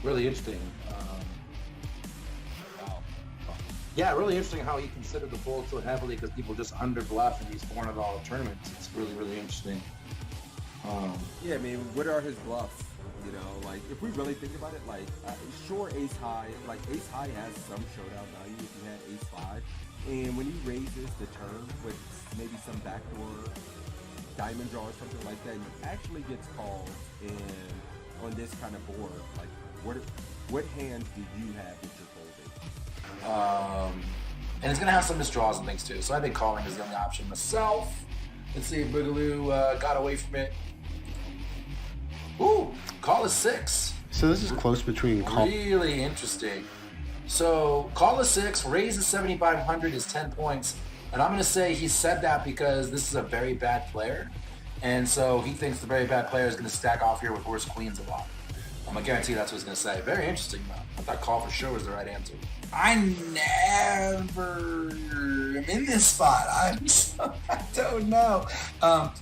Really interesting. Wow. Yeah, really interesting how he considered the fold so heavily because people just under bluff in these $400 tournaments. It's really, really interesting. Yeah, I mean, what are his bluffs? You know, like if we really think about it, like sure, ace high, like ace high has some showdown value if you had ace five, and when he raises the turn with maybe some backdoor diamond draw or something like that, he actually gets called. And on this kind of board, like what hands do you have that you're folding? And it's going to have some misdraws and things too. So I think calling is the only option myself. Let's see if Boogaloo got away from it. Ooh, call is 6. So this is close between call. Really interesting. So call is 6, raise is 7,500 is 10 points. And I'm going to say he said that because this is a very bad player. And so he thinks the very bad player is going to stack off here with worse queens a lot. I'm going to guarantee that's what he's going to say. Very interesting, though. I thought call for sure was the right answer. I never am in this spot. I don't know.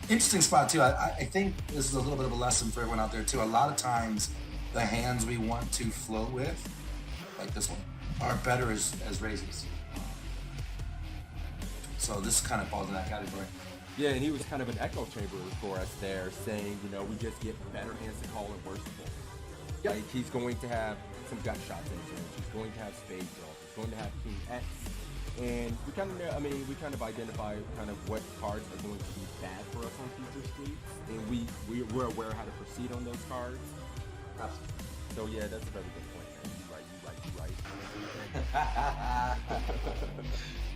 Interesting spot, too. I think this is a little bit of a lesson for everyone out there, too. A lot of times, the hands we want to float with, like this one, are better as raises. So this kind of falls in that category. Yeah, and he was kind of an echo chamber for us there, saying, you know, we just get better hands to call and worse to fold. Yep. Like he's going to have some gut shots in his range. He's going to have spade draw. He's going to have king X. And we kind of, I mean, we kind of identify kind of what cards are going to be bad for us on future streets, and we're aware how to proceed on those cards. Absolutely. So yeah, that's a very good point, man. You right.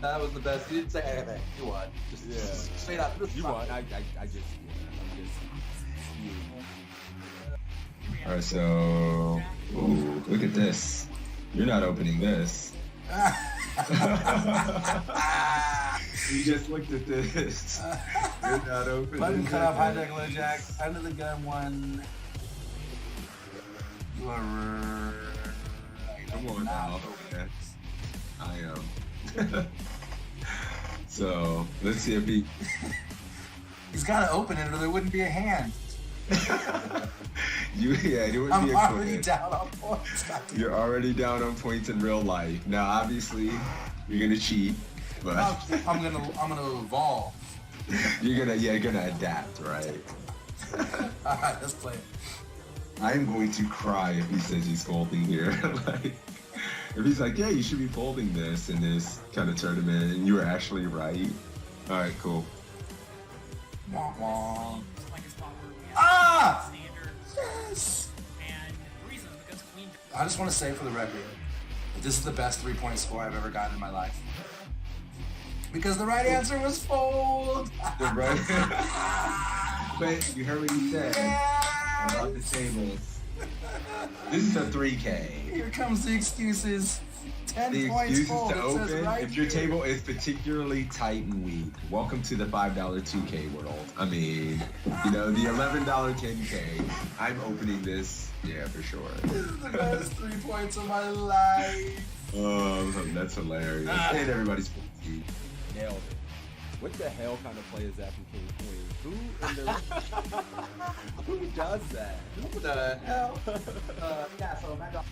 That was the best. You didn't say anything. You won. Just straight up. You won. I'm just All right, so ooh, look at this. You're not opening this. You just looked at this. You're not opening. Button cut off, high deck, low jack, under the gun one. You are right. Come on now. Okay. I am. So let's see if he. He's got to open it, or there wouldn't be a hand. It wouldn't I'm be a already coin. down on points. You're already down on points in real life. Now, obviously, you're gonna cheat, but I'm gonna evolve. you're gonna adapt, right? All right, let's play it. I'm going to cry if he says he's folding here. Like, if he's like, yeah, you should be folding this in this kind of tournament, and you were actually right. All right, cool. Wah, wah. Like a spot where we have Ah! standard, Yes. and the reason is because queen. I just want to say for the record that this is the best 3-point score I've ever gotten in my life. Because the right answer was fold. The right. But you heard what he said about the tables. This is a 3K. Here comes the excuses. 10 The points excuses fold. to It says open right if your here. table is particularly tight and weak. Welcome to the $5 2K world. I mean, the $11 10K. I'm opening this, yeah, for sure. This is the best 3 points of my life. Oh, that's hilarious. And everybody's 50. nailed it. What the hell kind of play is that from King Queen? Who does that? Who the hell? Yeah, so my dog.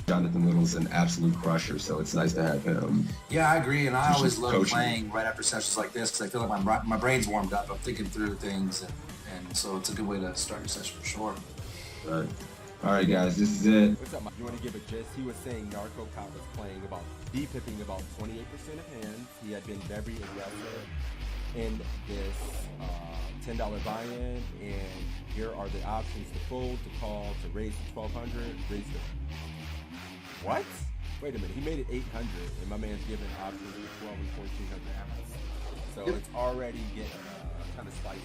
Jonathan Little's an absolute crusher, so it's nice to have him. Yeah, I agree, and I He's always just love coaching. playing right after sessions like this because I feel like my brain's warmed up. I'm thinking through things, and so it's a good way to start your session for sure. Right. All right, guys, this is it. What's up, Mike? You want to give a gist? He was saying Narco Cop was playing about D-pipping about 28% of hands. He had been very aggressive in this $10 buy-in, and here are the options to fold, to call, to raise to 1,200, raise to... What? Wait a minute, he made it 800, and my man's giving options to 12 and 1,400 ounces. So it's already getting kind of spicy.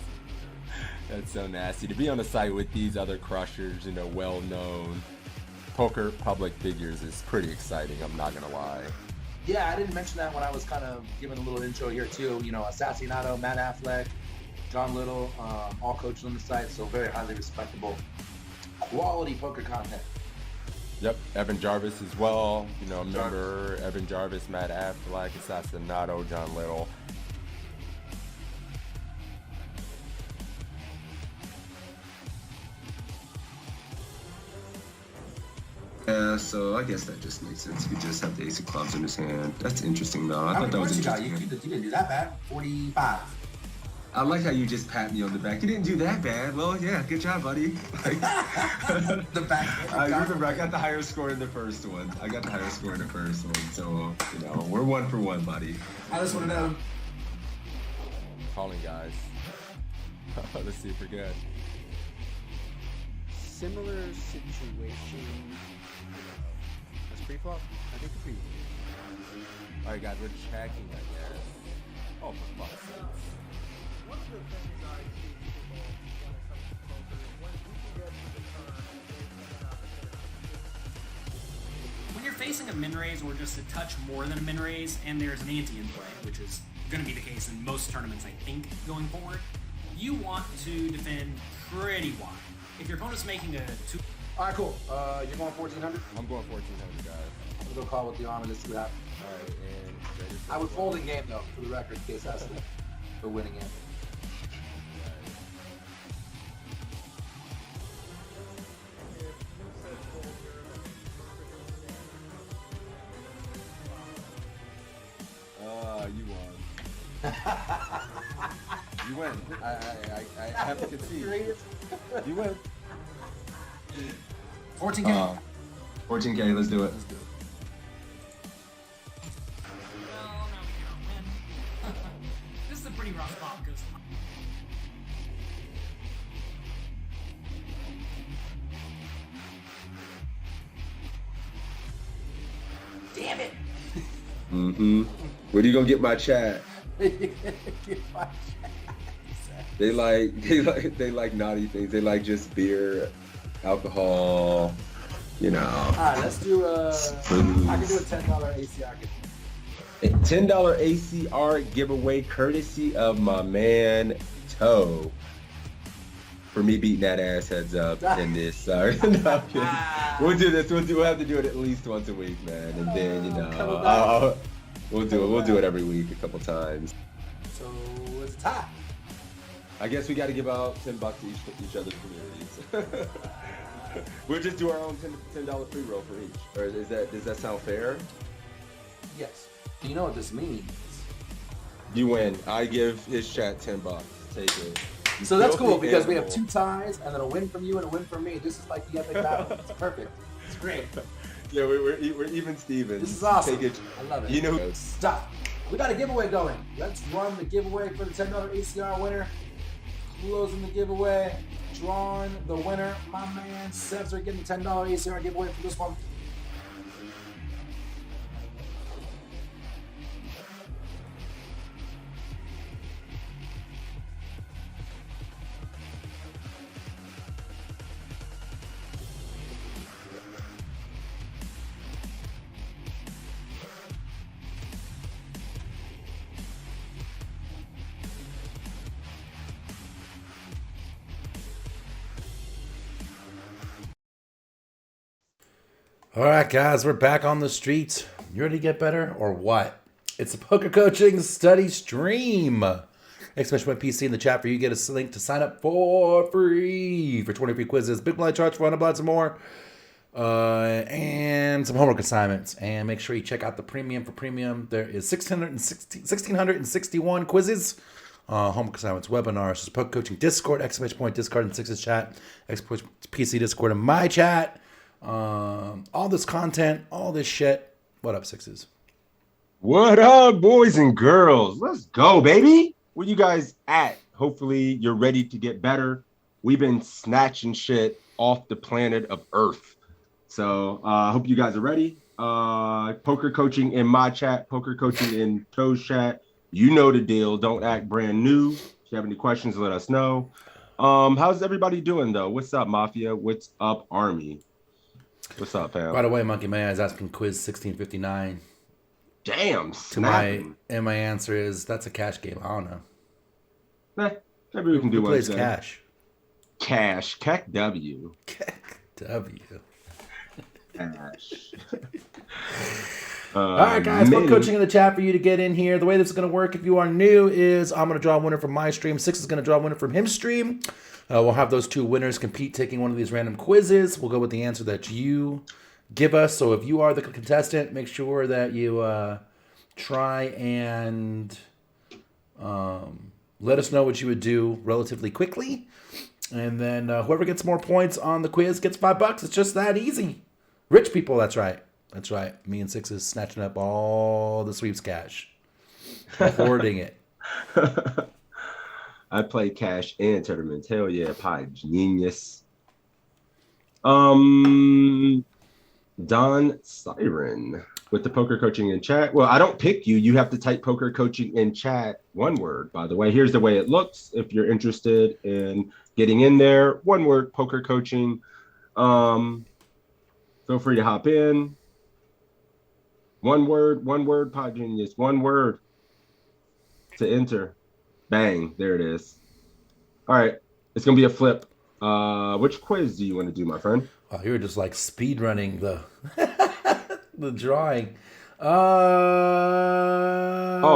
That's so nasty. To be on the site with these other crushers, well-known poker public figures is pretty exciting, I'm not gonna lie. Yeah, I didn't mention that when I was kind of giving a little intro here too. Assassinato, Matt Affleck, John Little, all coaches on the site, so very highly respectable, quality poker content. Yep, Evan Jarvis as well. Remember Evan Jarvis, Matt Affleck, Assassinato, John Little. Yeah, so I guess that just makes sense. He could just have the ace of clubs in his hand. That's interesting, though. I How thought many that was points you got? interesting. You didn't do that bad. 45. I like how you just pat me on the back. You didn't do that bad. Well, yeah, good job, buddy. Like, The back. I remember I got the higher score in the first one. So, you know, we're 1 for 1, buddy. I just want to know. Calling, guys. Let's see if we're good. Similar situation. That's pre-flop? I think pre. All right, guys, we're checking, I guess. Oh, for fuck's sake. One of the things I see people when it comes to poker is when you can get to the turn, there's an opportunity. When you're facing a min raise or just a touch more than a min raise, and there's an ante in play, which is going to be the case in most tournaments, I think, going forward, you want to defend pretty wide. If your opponent's making a 2. All right, cool. You're going 1400. I'm going 1400, guys. I'm gonna go call with the arm and just see what happens. All right, and I would fold in game though, for the record, in case that's the winning it. You won. You win. I have to concede. You win. 14K. 14K, let's do it. Let's do it. Well, no, we can't win. This is a pretty rough spot because damn it. Mm-hmm. Where do you gonna get my chat? They like naughty things. They like just beer, alcohol, you know. Alright, let's do I can do a $10 ACR. $10 ACR giveaway courtesy of my man Toe. For me beating that ass heads up in this. Sorry. No, I'm kidding. We'll do this. We'll have to do it at least once a week, man. And then, you know, we'll do it. We'll do it every week a couple times. So it's a tie. I guess we got to give out $10 to each other's communities. We'll just do our own $10 free roll for each. Or does that sound fair? Yes. Do you know what this means? You win. I give his chat $10. Take it. You So that's filthy cool because we have animal. 2 ties and then a win from you and a win from me. This is like the epic battle. It's perfect. It's great. Yeah, we're even Stevens. This is awesome. Take it. I love it. You know. Stop. We got a giveaway going. Let's run the giveaway for the $10 ACR winner. Closing the giveaway. Drawing the winner. My man Sebs are getting the $10 ACR giveaway for this one. All right, guys, we're back on the streets. You ready to get better or what? It's a poker coaching study stream. Exclamation point PC in the chat for you. Get a link to sign up for free for 20 free quizzes, big blind charts for 100 blinds and more, and some homework assignments. And make sure you check out the premium for premium. There is 1,661 quizzes, homework assignments, webinars, poker coaching Discord, exclamation point Discord and Sixes chat, exclamation point PC Discord and my chat. All this content, all this shit. What up, Sixes? What up, boys and girls? Let's go, baby. Where you guys at? Hopefully you're ready to get better. We've been snatching shit off the planet of Earth. So I hope you guys are ready. Poker coaching in my chat, poker coaching in Toe's chat. You know the deal. Don't act brand new. If you have any questions, let us know. How's everybody doing, though? What's up, Mafia? What's up, Army? What's up, fam? By the way, Monkey Man is asking quiz 1659. Damn, And my answer is that's a cash game. I don't know. Maybe we can do Who one plays today. cash? Cash. Keck W. W. Cash. All right, guys. Poker coaching in the chat for you to get in here. The way this is going to work, if you are new, is I'm going to draw a winner from my stream. Six is going to draw a winner from his stream. We'll have those 2 winners compete taking one of these random quizzes. We'll go with the answer that you give us. So if you are the contestant, make sure that you try and let us know what you would do relatively quickly. And then whoever gets more points on the quiz gets $5. It's just that easy. Rich people, that's right. That's right. Me and Six is snatching up all the sweeps cash. Hoarding it. I play cash and tournaments. Hell yeah, pie genius. Don Siren with the poker coaching in chat. Well, I don't pick you. You have to type poker coaching in chat. One word, by the way. Here's the way it looks. If you're interested in getting in there, one word, poker coaching. Feel free to hop in. One word, Pod Genius. One word to enter. Bang, there it is. All right, it's gonna be a flip. Which quiz do you want to do, my friend? Oh, you were just like speed running the the drawing. Oh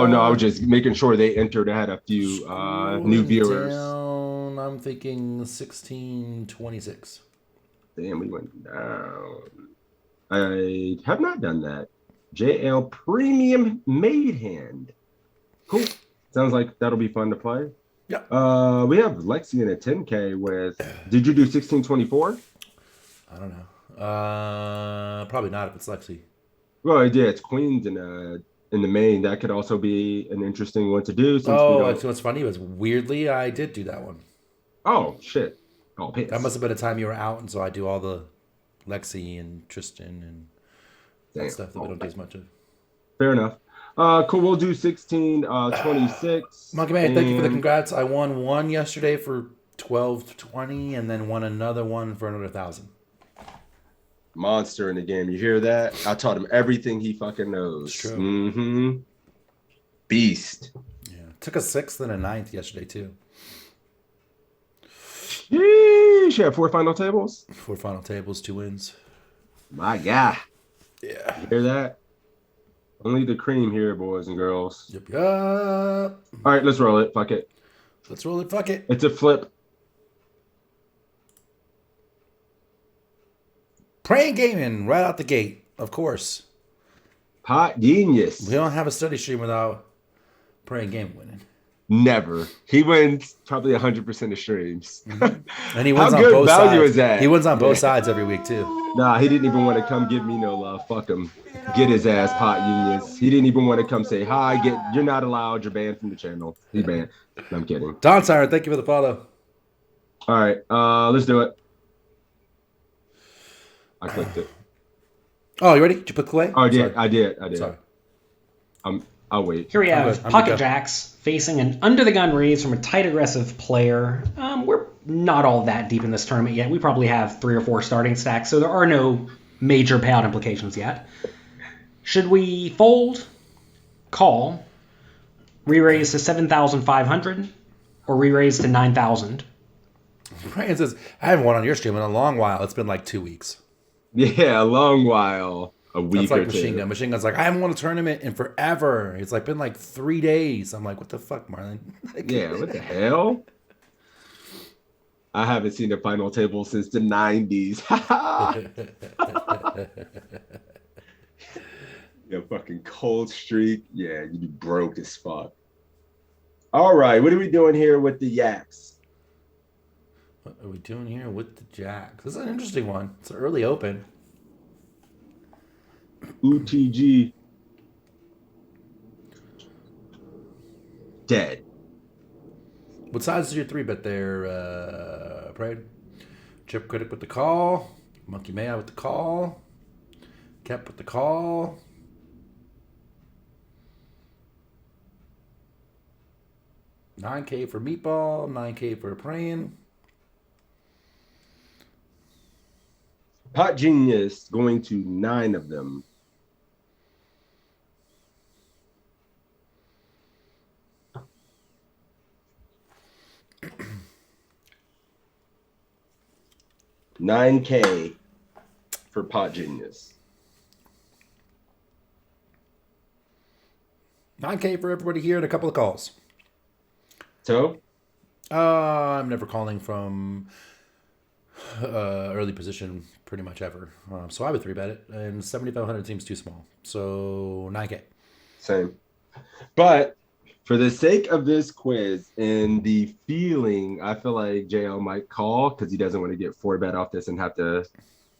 no, I was just making sure they entered. I had a few new viewers. Down, I'm thinking 1626. Damn, we went down. I have not done that. JL Premium Made Hand. Cool. Sounds like that'll be fun to play. Yeah. We have Lexi in a 10K with. Did you do 1624? I don't know. Probably not if it's Lexi. Well, yeah, it's Queens in the main. That could also be an interesting one to do. Since What's funny was weirdly I did do that one. Oh shit! Oh, piss. That must have been a time you were out, and so I do all the Lexi and Tristan and that stuff that we don't do as much of. Fair enough. Cool. We'll do 1626. Monkey Man, thank you for the congrats. I won one yesterday for 1220, and then won another one for another 1,000. Monster in the game. You hear that? I taught him everything he fucking knows. It's true. Mm-hmm. Beast. Yeah. Took a 6th and a 9th yesterday too. Yeesh. You have 4 final tables? 4 final tables, 2 wins. My God. Yeah. You hear that? Only the cream here, boys and girls. Yep. All right, let's roll it. Fuck it. Let's roll it. Fuck it. It's a flip. Praying gaming right out the gate, of course. Pot genius. We don't have a study stream without praying game winning. Never. He wins probably 100% of streams. And he wins How on good both value sides. is that? He wins on both sides every week too. Nah, he didn't even want to come give me no love. Fuck him. Get his ass, Pot Genius. He didn't even want to come say hi. You're not allowed. You're banned from the channel. He banned. I'm kidding. Don Siren, thank you for the follow. All right, let's do it. I clicked it. Oh, you ready? Did you put clay? Oh, I did. I did. Sorry. I'll wait. Here we I'm have good. Pocket Jacks facing an under-the-gun raise from a tight, aggressive player. We're not all that deep in this tournament yet. We probably have 3 or 4 starting stacks, so there are no major payout implications yet. Should we fold, call, re-raise to 7,500, or re-raise to 9,000? Brian says, I haven't won on your stream in a long while. It's been like 2 weeks. Yeah, a long while. A week That's like or Machine two. Gun. Machine Gun's like, I haven't won a tournament in forever. It's like been like 3 days. I'm like, what the fuck, Marlon? Yeah, what the hell? I haven't seen the final table since the 90s. Your fucking cold streak. Yeah, you broke as fuck. All right, what are we doing here with the Yaks? What are we doing here with the Jacks? This is an interesting one. It's an early open. UTG. Dead. What size is your 3-bet there, Prade? Chip Critic with the call. Monkey Maya with the call. Kep with the call. $9K for Meatball. $9K for Praying. Pot Genius going to 9 of them. $9K for Pot Genius. $9K for everybody here and a couple of calls. So? I'm never calling from early position pretty much ever. So I would 3-bet it, and 7,500 seems too small. So 9K. Same. But for the sake of this quiz and the feeling, I feel like JL might call because he doesn't want to get 4-bet off this and have to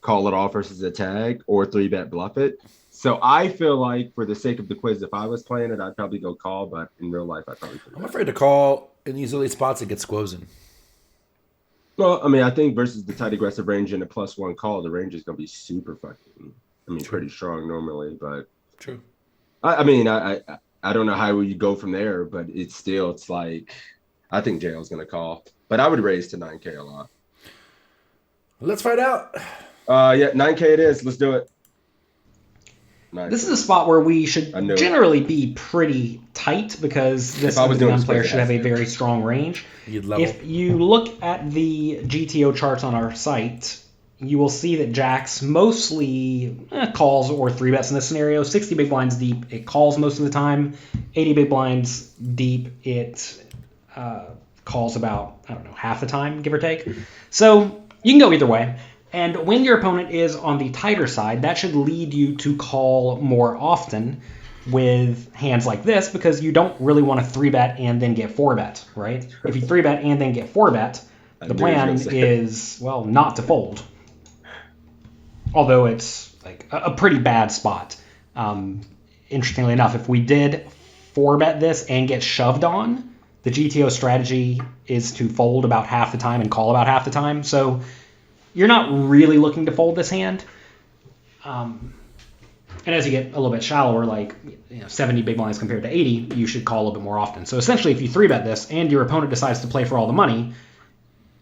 call it off versus a tag or 3-bet bluff it. So I feel like for the sake of the quiz, if I was playing it, I'd probably go call, but in real life, I'd probably. I'm afraid to call in these early spots and get squozing. Well, I mean, I think versus the tight aggressive range and a +1 call, the range is going to be super fucking, pretty strong normally, but. True. I mean, I don't know how you go from there, but it's like, I think JL's going to call, but I would raise to 9K a lot. Let's find out. Yeah, 9K it is. Let's do it. 9K. This is a spot where we should generally be pretty tight because this gun player should have a very strong range. If you look at the GTO charts on our site, you will see that Jacks mostly calls or 3-bets in this scenario. 60 big blinds deep, it calls most of the time. 80 big blinds deep, it calls about, half the time, give or take. So you can go either way. And when your opponent is on the tighter side, that should lead you to call more often with hands like this because you don't really want to 3-bet and then get 4-bet, right? If you 3-bet and then get 4-bet, the plan is, not to fold. Although it's like a pretty bad spot. Interestingly enough, if we did 4-bet this and get shoved on, the GTO strategy is to fold about half the time and call about half the time. So you're not really looking to fold this hand. And as you get a little bit shallower, 70 big blinds compared to 80, you should call a little bit more often. So essentially, if you 3-bet this and your opponent decides to play for all the money,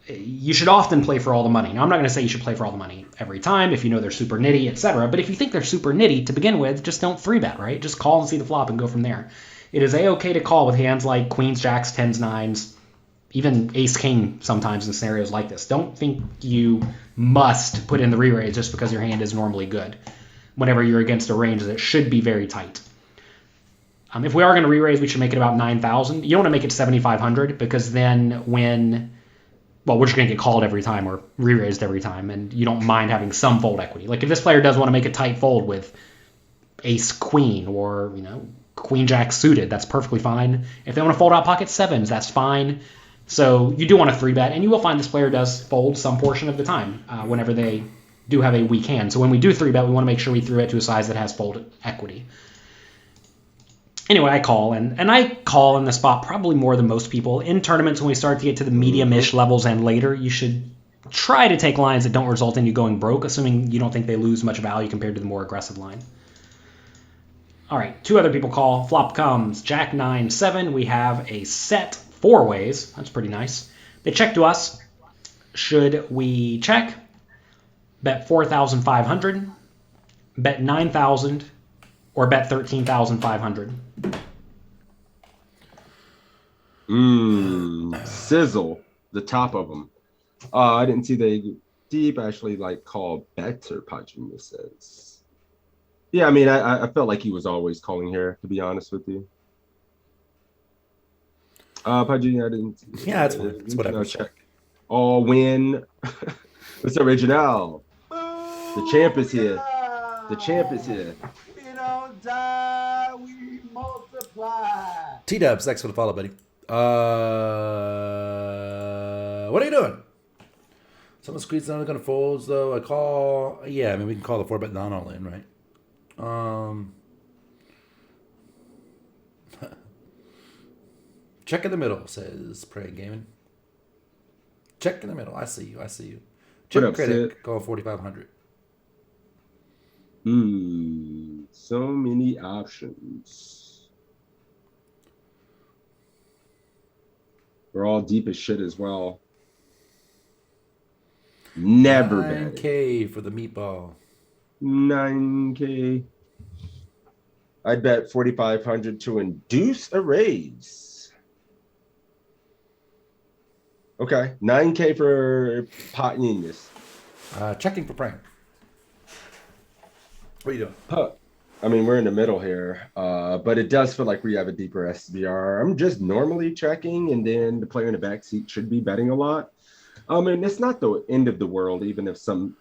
you should often play for all the money. Now, I'm not going to say you should play for all the money every time if you know they're super nitty, etc. But if you think they're super nitty to begin with, just don't 3-bet, right? Just call and see the flop and go from there. It is A-okay to call with hands like queens, jacks, tens, nines, even ace-king sometimes in scenarios like this. Don't think you must put in the re-raise just because your hand is normally good whenever you're against a range that should be very tight. If we are going to re-raise, we should make it about 9,000. You don't want to make it 7,500 because then we're just going to get called every time or re-raised every time, and you don't mind having some fold equity. Like if this player does want to make a tight fold with ace-queen or, queen-jack suited, that's perfectly fine. If they want to fold out pocket sevens, that's fine. So you do want to 3-bet, and you will find this player does fold some portion of the time whenever they do have a weak hand. So when we do 3-bet, we want to make sure we 3-bet to a size that has fold equity. Anyway, I call, and I call in the spot probably more than most people. In tournaments, when we start to get to the medium-ish levels and later, you should try to take lines that don't result in you going broke, assuming you don't think they lose much value compared to the more aggressive line. All right, 2 other people call. Flop comes Jack 9 7. We have a set 4 ways. That's pretty nice. They check to us. Should we check? Bet 4,500, bet 9,000, or bet 13,500? Sizzle, the top of them. I didn't see the deep actually call bets or punching this says. Yeah, I mean, I felt like he was always calling here, to be honest with you. Pudgy, I didn't. Yeah, it's whatever. Check. All win. It's original. The champ is here. The champ is here. We don't die, we multiply. T-Dubs, thanks for the follow, buddy. What are you doing? Someone squeezes down, going to folds, though. I call. Yeah, I mean, we can call the 4-bet non all in, right? Check in the middle, says Praying Gaming. Check in the middle. I see you. Check critic, call 4,500. So many options. We're all deep as shit as well. Never bet. 9K for the meatball. 9K. I'd bet 4,500 to induce a raise. Okay, 9K for pot genius. Checking for Praying. What are you doing? I mean, we're in the middle here, but it does feel like we have a deeper SBR. I'm just normally checking, and then the player in the back seat should be betting a lot. I mean, it's not the end of the world, even if some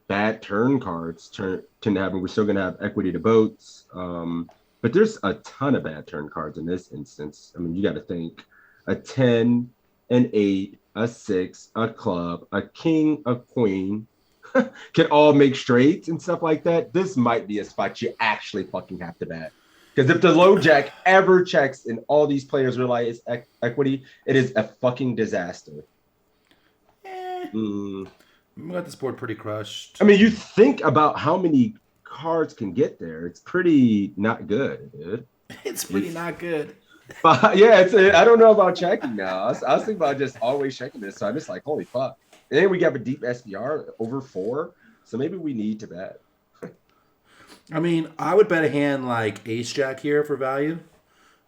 bad turn cards tend to happen. We're still going to have equity to boats. But there's a ton of bad turn cards in this instance. I mean, you got to think a 10, an 8, a 6, a club, a king, a queen can all make straights and stuff like that. This might be a spot you actually fucking have to bet. Because if the low jack ever checks and all these players realize equity, it is a fucking disaster. We got this board pretty crushed. I mean, you think about how many cards can get there. It's pretty not good, dude. It's pretty not good. But yeah, I don't know about checking now. I was thinking about just always checking this. So I'm just like, holy fuck. And then we got a deep SPR over 4. So maybe we need to bet. I mean, I would bet a hand like Ace Jack here for value.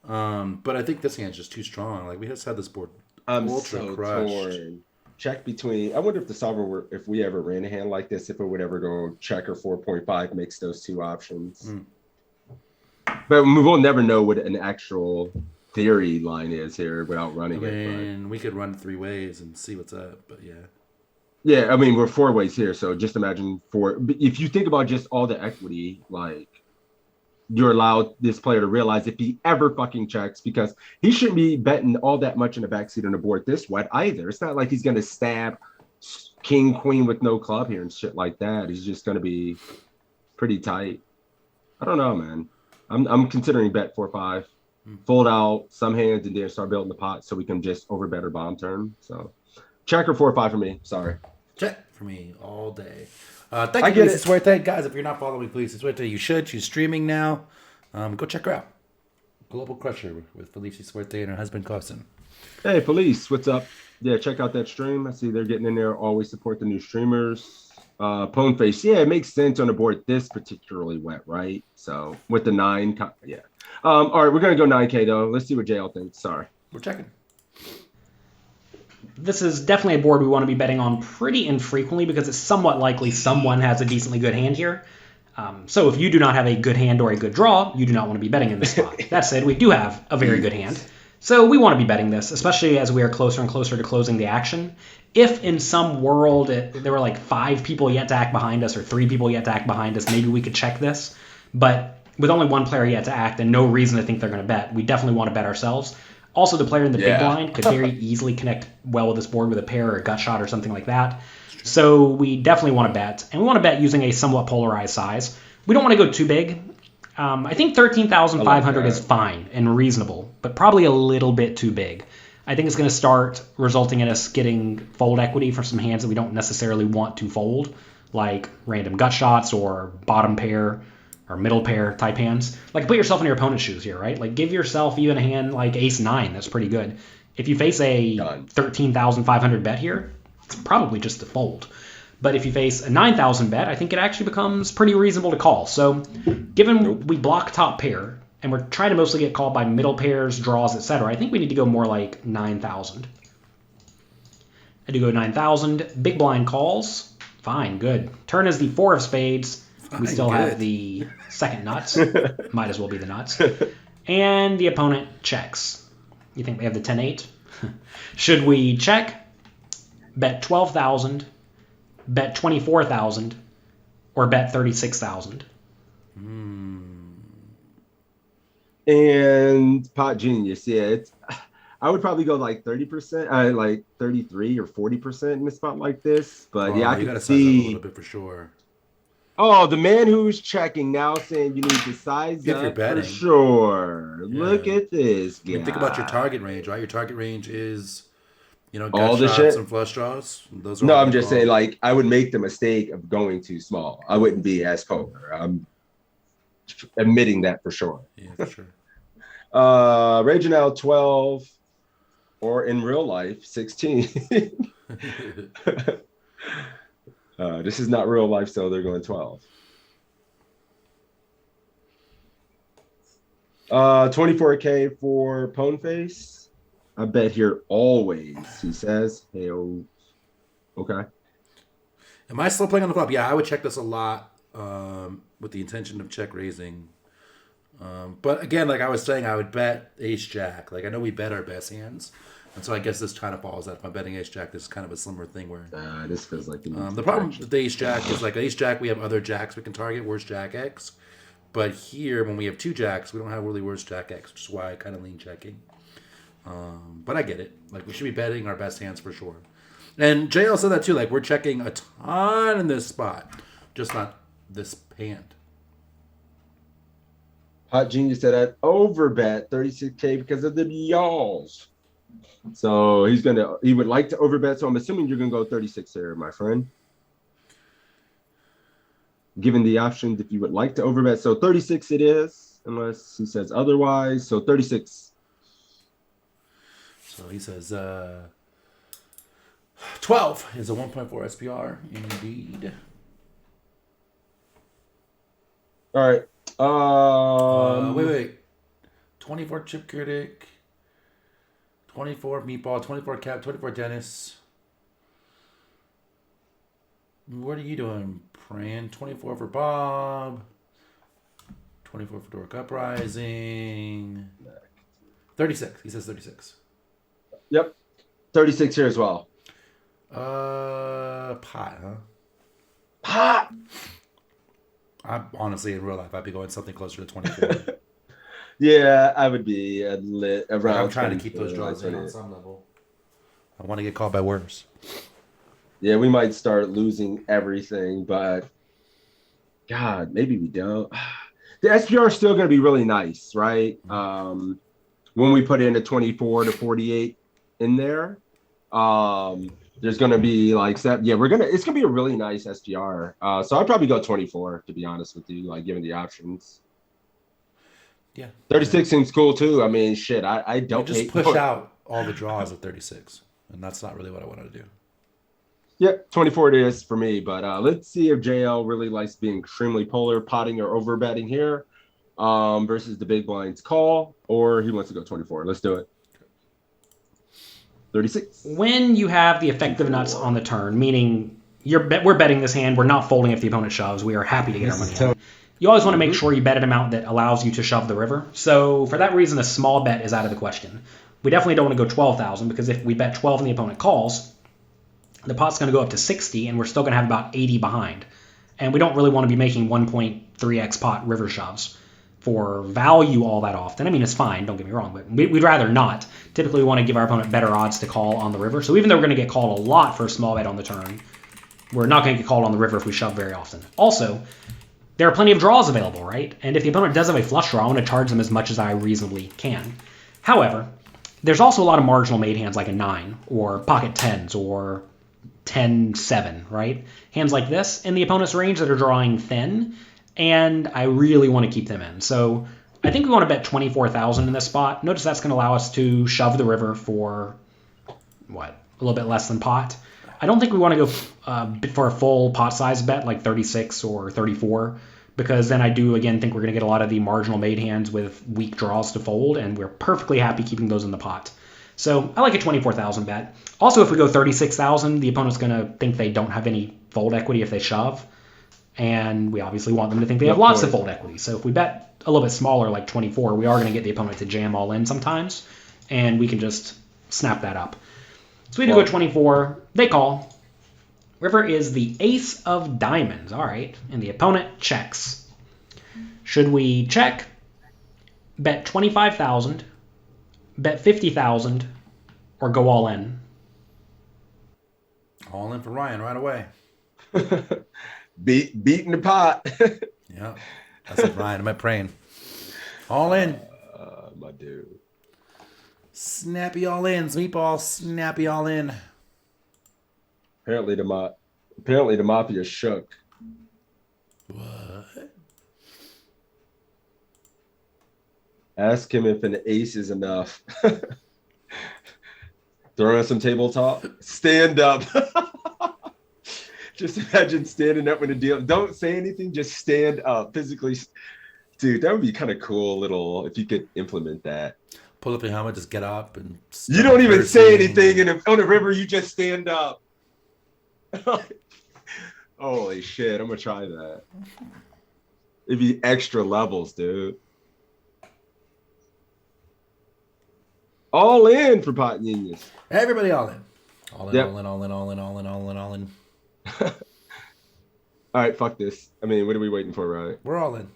But I think this hand's just too strong. Like we just had this board ultra crushed. Torn. Check between. I wonder if the solver if we ever ran a hand like this, if it would ever go check or 4.5 makes those two options. But we will never know what an actual theory line is here without running it. And we could run 3 ways and see what's up. But yeah. Yeah, I mean, we're 4 ways here, so just imagine 4. If you think about just all the equity, like, you're allowed this player to realize if he ever fucking checks, because he shouldn't be betting all that much in the backseat on the board this wet either. It's not like he's going to stab king, queen with no club here and shit like that. He's just going to be pretty tight. I don't know, man. I'm considering bet 4-5. Fold out some hands and then start building the pot so we can just overbet or bomb turn. So, check or 4-5 for me. Sorry. Check for me all day. Thank you, Felicia Suerte. Guys, if you're not following Felicia Suerte, you should. She's streaming now. Go check her out. Global Crusher with Felicia Suerte and her husband, Carson. Hey, Felice, what's up? Yeah, check out that stream. I see they're getting in there. Always support the new streamers. Pone Face. Yeah, it makes sense on a board this particularly wet, right? So, with the 9. Yeah. All right, we're going to go 9K, though. Let's see what JL thinks. Sorry. We're checking. This is definitely a board we want to be betting on pretty infrequently because it's somewhat likely someone has a decently good hand here. So if you do not have a good hand or a good draw, you do not want to be betting in this spot. That said, we do have a very good hand. So we want to be betting this, especially as we are closer and closer to closing the action. If in some world there were like 5 people yet to act behind us or 3 people yet to act behind us, maybe we could check this. But with only 1 player yet to act and no reason to think they're going to bet, we definitely want to bet ourselves. Also, the player in the big blind could very easily connect well with this board with a pair or a gut shot or something like that. So we definitely want to bet. And we want to bet using a somewhat polarized size. We don't want to go too big. I think 13,500 is fine and reasonable, but probably a little bit too big. I think it's going to start resulting in us getting fold equity for some hands that we don't necessarily want to fold, like random gut shots or bottom pair or middle pair type hands. Like, put yourself in your opponent's shoes here, right? Like, give yourself even a hand like ace-9. That's pretty good. If you face a 13,500 bet here, it's probably just a fold. But if you face a 9,000 bet, I think it actually becomes pretty reasonable to call. So, given we block top pair, and we're trying to mostly get called by middle pairs, draws, etc., I think we need to go more like 9,000. I do go 9,000. Big blind calls. Fine, good. Turn is the 4 of spades. We still have the second nuts. Might as well be the nuts. And the opponent checks. You think they have the 10-8? Should we check, bet 12,000, bet 24,000, or bet 36,000? And Pot Genius, yeah. I would probably go like 30%, like 33 or 40% in a spot like this. But yeah, I can see a little bit for sure. Oh, the man who's checking now saying you need to size if up you're betting. for sure. Yeah. Look at this guy. You can think about your target range, right? Your target range is, gut all the shots shit and flush draws. Those are no, I'm just saying, like, I would make the mistake of going too small. I wouldn't be as polar. I'm admitting that for sure. Yeah, for sure. Reginald 12, or in real life 16. This is not real life, so they're going 12. 24K for Pone Face. I bet here always, he says. Hey, okay. Am I still playing on the flop? Yeah, I would check this a lot with the intention of check raising. But again, like I was saying, I would bet ace jack. Like I know we bet our best hands, And so I guess this kind of falls out. If I'm betting ace jack, this is kind of a similar thing where This feels like the problem with the ace jack is like ace jack, we have other jacks we can target. Where's jack X? But here, when we have two jacks, we don't have really worse jack X, which is why I kind of lean checking. But I get it. Like we should be betting our best hands for sure. And JL said that too. Like we're checking a ton in this spot, just not this hand. Hot Genius said I'd overbet 36K because of the y'alls. So he would like to overbet. So I'm assuming you're gonna go 36 here, my friend. Given the options, if you would like to overbet, so 36 it is, unless he says otherwise. So 36. So he says 12 is a 1.4 SPR indeed. All right. Wait. 24 chip critic. 24 meatball, 24 cap, 24 Dennis. What are you doing, Pran? 24 for Bob. 24 for Dork Uprising. 36. He says 36. Yep. 36 here as well. Pot, huh? Pot. I'm honestly in real life, I'd be going something closer to 24. Yeah, I would be around. I'm trying to keep those draws in on some level. I want to get called by worse. Yeah, we might start losing everything, but God, maybe we don't. The SPR is still going to be really nice, right? When we put in a 24 to 48 in there, there's going to be like that. Yeah, it's going to be a really nice SPR. So I'd probably go 24 to be honest with you, like given the options. Yeah. 36 seems cool too. I mean, shit, I don't just push out all the draws at 36, and that's not really what I want to do. Yeah, 24 it is for me, but let's see if JL really likes being extremely polar, potting or overbetting here versus the big blinds call, or he wants to go 24. Let's do it. 36. When you have the effective nuts on the turn, meaning we're betting this hand, we're not folding if the opponent shoves, we are happy to get our money in. You always want to make sure you bet an amount that allows you to shove the river. So for that reason, a small bet is out of the question. We definitely don't want to go 12,000 because if we bet 12 and the opponent calls, the pot's going to go up to 60 and we're still going to have about 80 behind. And we don't really want to be making 1.3x pot river shoves for value all that often. I mean, it's fine, don't get me wrong, but we'd rather not. Typically, we want to give our opponent better odds to call on the river. So even though we're going to get called a lot for a small bet on the turn, we're not going to get called on the river if we shove very often. Also, there are plenty of draws available, right? And if the opponent does have a flush draw, I want to charge them as much as I reasonably can. However, there's also a lot of marginal made hands like a 9 or pocket 10s or 10-7, right? Hands like this in the opponent's range that are drawing thin, and I really want to keep them in. So I think we want to bet 24,000 in this spot. Notice that's going to allow us to shove the river for, a little bit less than pot. I don't think we want to go for a full pot size bet like 36 or 34 because then I do, again, think we're going to get a lot of the marginal made hands with weak draws to fold, and we're perfectly happy keeping those in the pot. So I like a 24,000 bet. Also, if we go 36,000, the opponent's going to think they don't have any fold equity if they shove, and we obviously want them to think they have lots of fold equity. So if we bet a little bit smaller, like 24, we are going to get the opponent to jam all in sometimes, and we can just snap that up. So we do go 24. They call. River is the ace of diamonds. All right. And the opponent checks. Should we check, bet 25,000, bet 50,000, or go all in? All in for Ryan right away. Beating the pot. Yeah. I said Ryan. I'm at praying. All in. My dude. Snappy all in. Meatball. Snappy all in. Apparently the mafia shook. What? Ask him if an ace is enough. Throw on some tabletop. Stand up. Just imagine standing up when a deal. Don't say anything. Just stand up physically. Dude, that would be kind of cool. Little if you could implement that. Pull up your helmet, just get up and. You don't even say anything, and on the river you just stand up. Holy shit! I'm gonna try that. It'd be extra levels, dude. All in for Pot Genius. Everybody all in. All in, Yep. all in, all in, all in, all in, all in, all in. All right, fuck this. I mean, what are we waiting for, right? We're all in.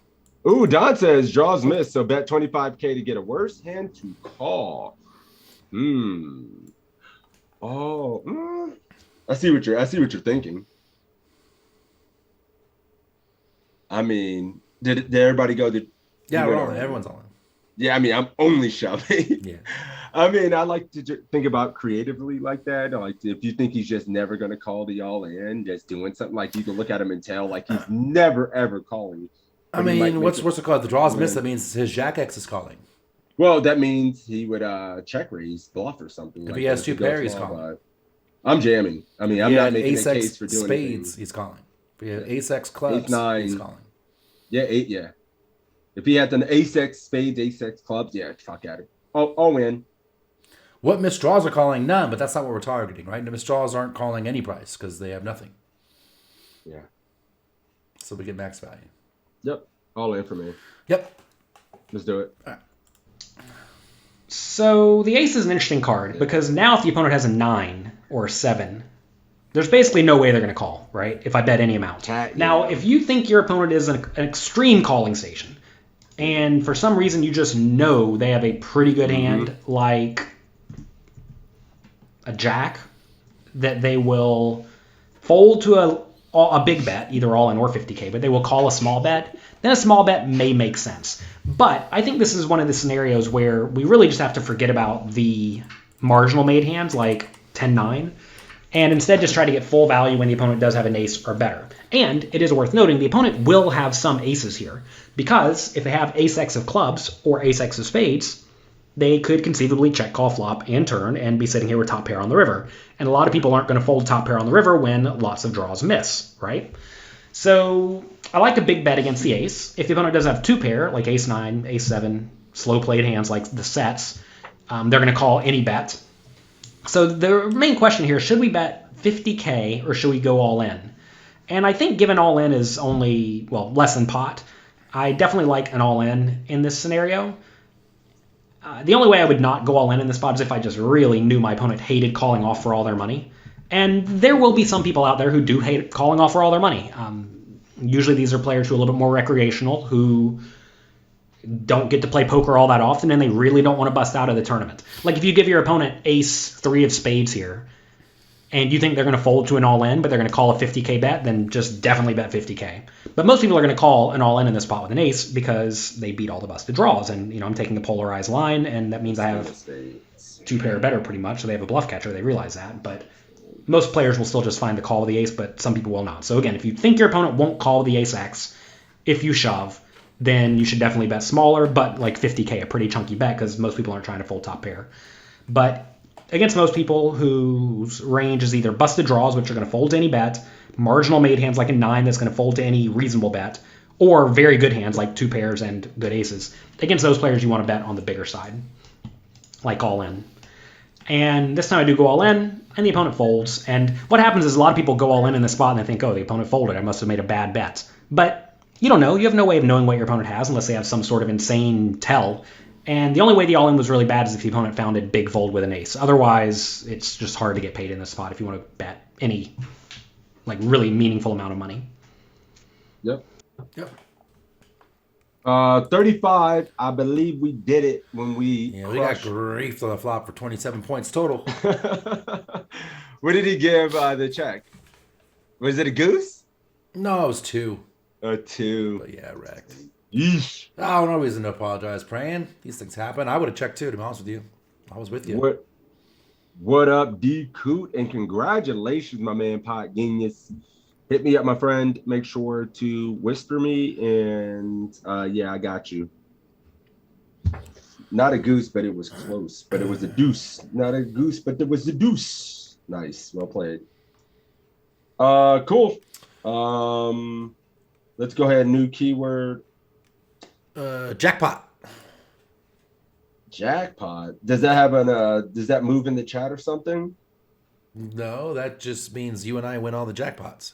Ooh, Don says draws miss, so bet 25K to get a worse hand to call. Oh, I see what you're thinking. I mean, did everybody go? Yeah, we're all in. Everyone's all in. Yeah, I mean, I'm only shoving. Yeah. I mean, I like to think about creatively like that. Like, if you think he's just never going to call the all in, just doing something like you can look at him and tell like he's never ever calling. I mean, what's it called? The draws miss. That means his Jack X is calling. Well, that means he would check raise, bluff or something. If like he has that. two pairs, he's calling. I'm jamming. I mean, I'm not making a case for doing spades. anything. He's calling. If he had ace X clubs, Ace nine. he's calling. Yeah, 8. Yeah. If he had an ace X spades, ace X clubs, yeah, fuck at it. Oh, win. What misdraws are calling? None, but that's not what we're targeting, right? The misdraws aren't calling any price because they have nothing. Yeah. So we get max value. Yep. All in for me. Yep. Let's do it. All right. So the ace is an interesting card because now if the opponent has a 9 or a 7, there's basically no way they're going to call, right? If I bet any amount. Now, if you think your opponent is an extreme calling station, and for some reason you just know they have a pretty good hand, like a jack, that they will fold to a big bet, either all in or 50K, but they will call a small bet, then a small bet may make sense. But I think this is one of the scenarios where we really just have to forget about the marginal made hands like 10-9 and instead just try to get full value when the opponent does have an ace or better. And it is worth noting the opponent will have some aces here because if they have ace X of clubs or ace X of spades, they could conceivably check call flop and turn and be sitting here with top pair on the river. And a lot of people aren't going to fold top pair on the river when lots of draws miss, right? So I like a big bet against the ace. If the opponent does have two pair, like ace 9, ace 7, slow played hands like the sets, they're going to call any bet. So the main question here, should we bet 50K or should we go all in? And I think given all in is only, well, less than pot, I definitely like an all in this scenario. The only way I would not go all in this spot is if I just really knew my opponent hated calling off for all their money. And there will be some people out there who do hate calling off for all their money. Usually these are players who are a little bit more recreational, who don't get to play poker all that often, and they really don't want to bust out of the tournament. Like if you give your opponent ace 3 of spades here, and you think they're going to fold to an all-in, but they're going to call a 50K bet, then just definitely bet 50K. But most people are going to call an all-in this spot with an ace because they beat all the busted draws. And, I'm taking a polarized line, and that means I have two pair or better pretty much, so they have a bluff catcher. They realize that. But most players will still just find the call with the ace, but some people will not. So again, if you think your opponent won't call with the ace X, if you shove, then you should definitely bet smaller, but like 50K, a pretty chunky bet, because most people aren't trying to fold top pair. But against most people whose range is either busted draws, which are going to fold to any bet, marginal made hands like a 9 that's going to fold to any reasonable bet, or very good hands like two pairs and good aces, against those players you want to bet on the bigger side, like all in. And this time I do go all in, and the opponent folds. And what happens is a lot of people go all in this spot, and they think, oh, the opponent folded. I must have made a bad bet. But you don't know. You have no way of knowing what your opponent has unless they have some sort of insane tell. And the only way the all-in was really bad is if the opponent found a big fold with an ace. Otherwise, it's just hard to get paid in this spot if you want to bet any really meaningful amount of money. Yep. 35. I believe we did it when we. Yeah, we got griefed on the flop for 27 points total. What did he give the check? Was it a goose? No, it was 2. A 2. But yeah, wrecked. Yeesh. Oh, no reason to apologize, praying. These things happen. I would have checked too, to be honest with you. I was with you. What up, D Coot? And congratulations, my man, Pot Genius. Hit me up, my friend. Make sure to whisper me, and yeah, I got you. Not a goose, but it was close. But it was a deuce. Not a goose, but it was a deuce. Nice. Well played. Cool. Let's go ahead. New keyword. Jackpot. Jackpot. Does that have does that move in the chat or something? No, that just means you and I win all the jackpots.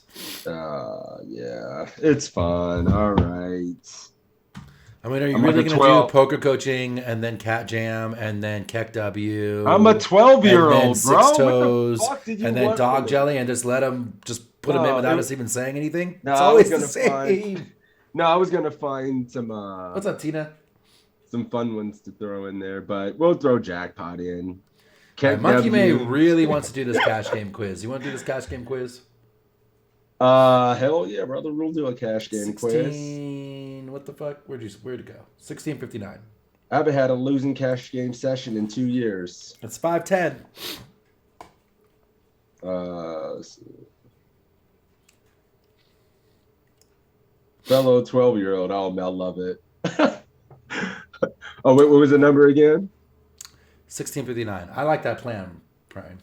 Yeah, it's fun. All right. I mean, are you I'm really like a going to do 12. poker coaching and then Cat Jam and then Keck W? I'm a and 12-year-old, then bro. Six What the Toes fuck did you and then want from Dog me? Jelly and just let him just put him in No, without it- us even saying anything? No, It's I always was the gonna find. same. No, I was gonna find some What's up, Tina? some fun ones to throw in there, but we'll throw jackpot in. All right, Keck Monkey May W. really wants to do this cash game quiz. You want to do this cash game quiz? Hell yeah, brother. We'll do a cash game quiz. 16. What the fuck? Where'd it go? 1659. I haven't had a losing cash game session in 2 years. That's 510. Let's see. Fellow 12-year-old. Oh, I love it. Oh, wait, what was the number again? 1659. I like that plan, Brian.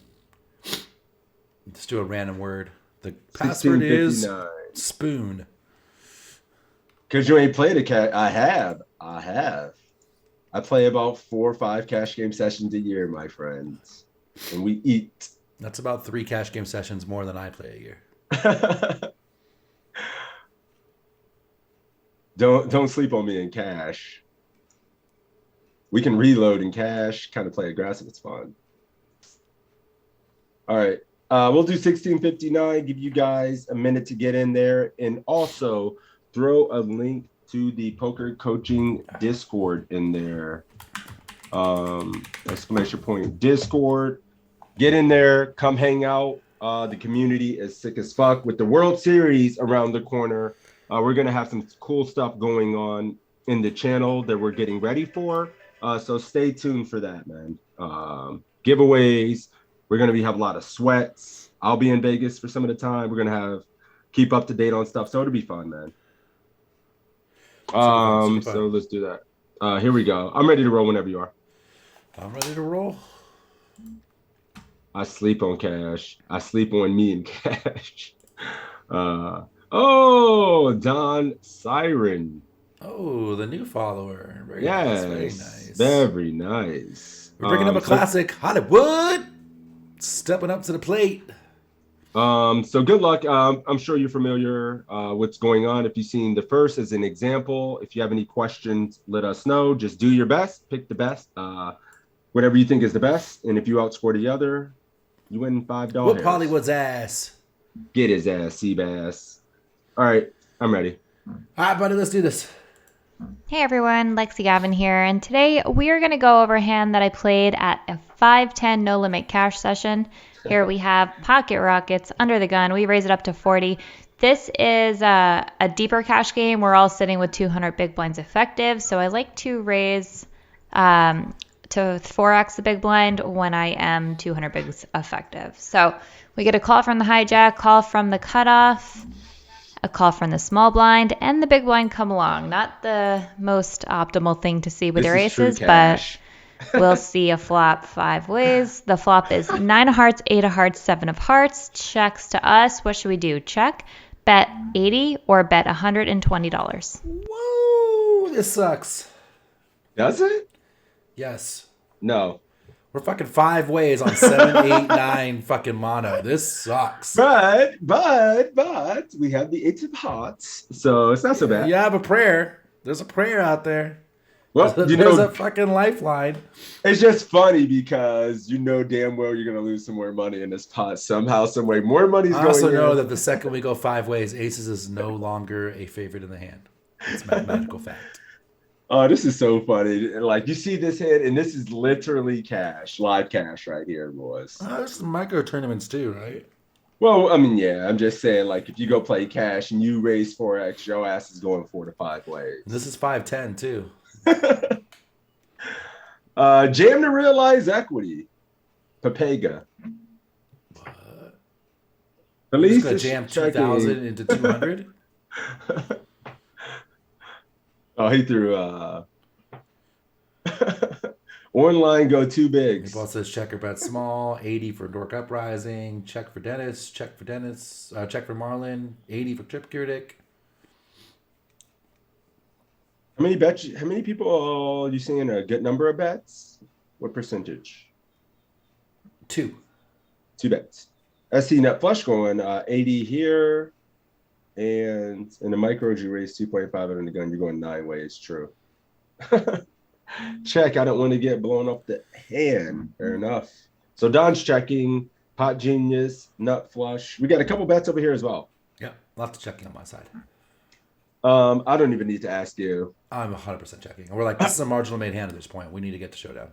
Let's do a random word. The password is 1659. spoon. Because you ain't played a cash. I have. I play about 4 or 5 cash game sessions a year, my friends. And we eat. That's about 3 cash game sessions more than I play a year. Don't sleep on me in cash. We can reload in cash, kind of play aggressive. It's fun. All right. We'll do 1659, give you guys a minute to get in there, and also throw a link to the poker coaching Discord in there. Exclamation point Discord. Get in there, come hang out. The community is sick as fuck. With the World Series around the corner, we're gonna have some cool stuff going on in the channel that we're getting ready for. So stay tuned for that, man. Giveaways. We're gonna have a lot of sweats. I'll be in Vegas for some of the time. We're gonna keep up to date on stuff. So it'll be fun, man. So let's do that. Here we go. I'm ready to roll whenever you are. I'm ready to roll. I sleep on cash. I sleep on me and cash. Oh, Don Siren. Oh, the new follower. Very Yes, nice. very nice. We're bringing up a classic, Hollywood. Stepping up to the plate. So good luck. I'm sure you're familiar what's going on. If you've seen the first as an example, if you have any questions, let us know. Just do your best. Pick the best. Whatever you think is the best. And if you outscore the other, you win $5. Whoop Hollywood's ass. Get his ass, Seabass. All right, I'm ready. All right, buddy, let's do this. Hey everyone, Lexi Gavin here, and today we are going to go over a hand that I played at a 5-10 no limit cash session. Here we have Pocket Rockets under the gun. We raise it up to 40. This is a deeper cash game. We're all sitting with 200 big blinds effective, so I like to raise to 4x the big blind when I am 200 bigs effective. So we get a call from the hijack, call from the cutoff, a call from the small blind, and the big blind come along. Not the most optimal thing to see with your aces, but we'll see a flop 5 ways. The flop is 9 of hearts, 8 of hearts, 7 of hearts. Checks to us. What should we do? Check, bet 80, or bet $120. Whoa, this sucks. Does it? Yes. No. We're fucking 5 ways on 7, 8, 9 fucking mono. This sucks. But we have the 8 of hearts, so it's not so bad. You have a prayer. There's a prayer out there. Well, There's a fucking lifeline. it's just funny because you know damn well you're gonna lose some more money in this pot somehow, some way. More money's I going also in. know that the second we go 5 ways, aces is no longer a favorite in the hand. It's mathematical fact. Oh, this is so funny. Like, you see this hand, and this is literally cash, live cash right here, boys. There's some micro tournaments too, right? Well, I mean, yeah, I'm just saying, like, if you go play cash and you raise 4x, your ass is going 4 to 5 ways. This is 5-10 too. Jam to realize equity. Papega. What? Felice Just is gonna jam checking. 2,000 into 200. Oh, he threw online go 2 He bigs. both says checker bet small, 80 for Dork Uprising, check for Dennis, check for Marlin, 80 for Trip Kurdik. How many people are you seeing a good number of bets? What percentage? 2. 2 bets. I see net flush going 80 here, and in the micros you raise 2.5, and in the gun you're going 9 ways. True. Check. I don't want to get blown off the hand. Fair enough. So Don's checking. Pot Genius, Nut Flush. We got a couple bets over here as well. Yeah, lots of checking on my side. I don't even need to ask you. I'm 100% checking. And we're like, this is a marginal made hand at this point. We need to get to showdown.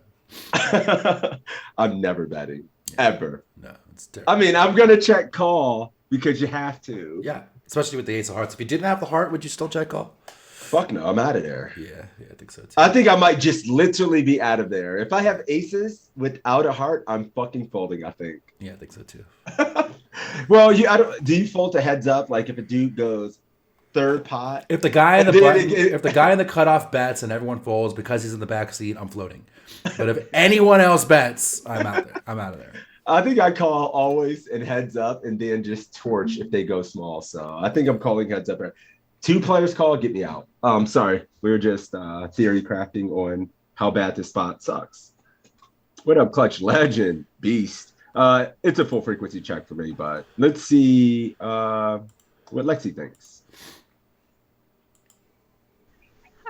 I'm never betting. Ever. No, it's terrible. I mean, I'm going to check call because you have to. Yeah, especially with the ace of hearts. If you didn't have the heart, would you still check call? Fuck no, I'm out of there. Yeah, I think so too. I think I might just literally be out of there. If I have aces without a heart, I'm fucking folding, I think. Yeah, I think so too. Well, do you fold to heads up? Like if a dude goes third pot? If the guy in the cutoff bets and everyone folds because he's in the back seat, I'm floating. But if anyone else bets, I'm out there. I'm out of there. I think I call always and heads up and then just torch if they go small. So I think I'm calling heads up there. 2 players call, get me out. Sorry. We were just theory crafting on how bad this spot sucks. What up, Clutch Legend? Beast. It's a full frequency check for me, but let's see what Lexi thinks.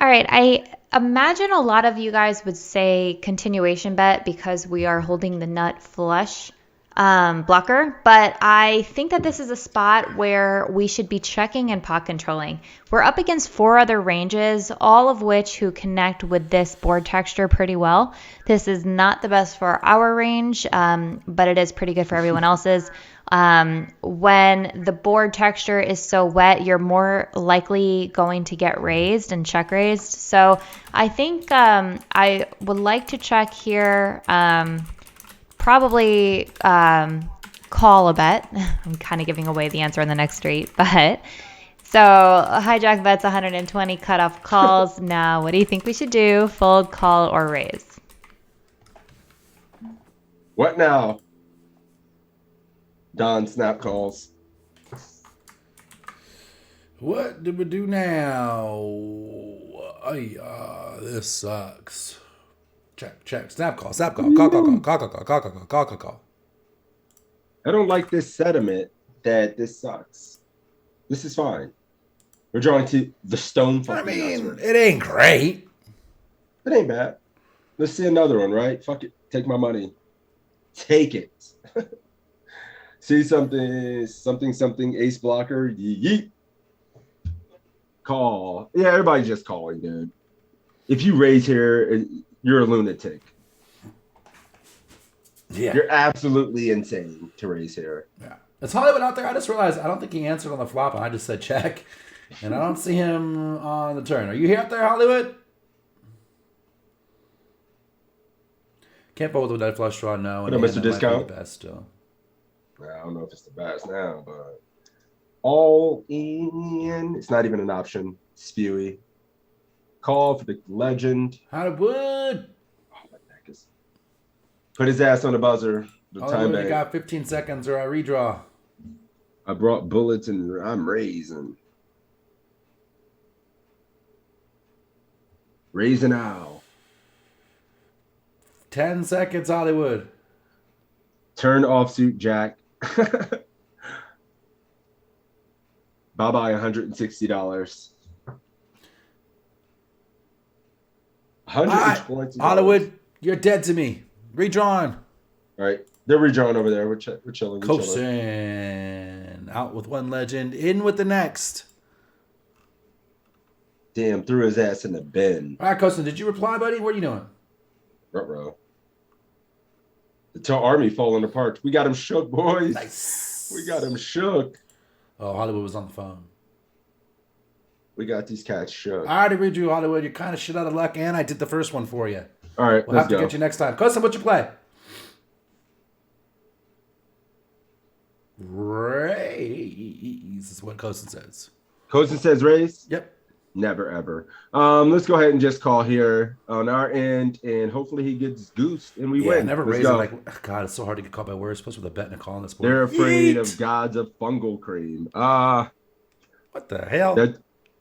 All right, I imagine a lot of you guys would say continuation bet because we are holding the nut flush blocker, but I think that this is a spot where we should be checking and pot controlling. We're up against 4 other ranges, all of which who connect with this board texture pretty well. This is not the best for our range, but it is pretty good for everyone else's. When the board texture is so wet, you're more likely going to get raised and check raised. So I think I would like to check here. Probably call a bet. I'm kind of giving away the answer in the next street, but so hijack bets 120, cutoff calls. Now, what do you think we should do? Fold, call, or raise? What now? Don snap calls. What do we do now? This sucks. Check. Snap call. Call. I don't like this sentiment that this sucks. This is fine. We're drawing to the stone fucking nuts. It ain't great. It ain't bad. Let's see another one, right? Fuck it. Take my money. Take it. See something, ace blocker. Yeet. Call. Yeah, everybody's just calling, dude. If you raise here, you're a lunatic. Yeah. You're absolutely insane to raise here. Yeah. It's Hollywood out there. I just realized I don't think he answered on the flop, and I just said check. And I don't see him on the turn. Are you here out there, Hollywood? Can't fold with a nut flush draw, no. What up, Mr. Discount? The best still. I don't know if it's the best now, but all in. It's not even an option. Spewy. Call for the legend. Hollywood. Oh, my neck is. Put his ass on the buzzer. The time bank. Got 15 seconds or I redraw. I brought bullets and I'm raising. Raising owl. 10 seconds, Hollywood. Turn offsuit jack. Bye-bye, $160. $120. Hollywood, you're dead to me. Redrawn. All right. They're redrawn over there. We're chilling. Cosin. Out with one legend. In with the next. Damn, threw his ass in the bin. All right, Cosin, did you reply, buddy? What are you doing? Ruh-roh. The army falling apart. We got him shook, boys. Nice. We got him shook. Oh, Hollywood was on the phone. We got these cats shook. I already read you, Hollywood. You're kind of shit out of luck, and I did the first one for you. All right, we'll have to get you next time. Cosin, what's your play? Raise is what Cosin says. Cosin says raise? Yep. Never, ever. Let's go ahead and just call here on our end, and hopefully he gets goosed and we win. Never raise it. Like, God, it's so hard to get caught by words, especially with a bet and a call on this board. They're afraid of gods of fungal cream. What the hell?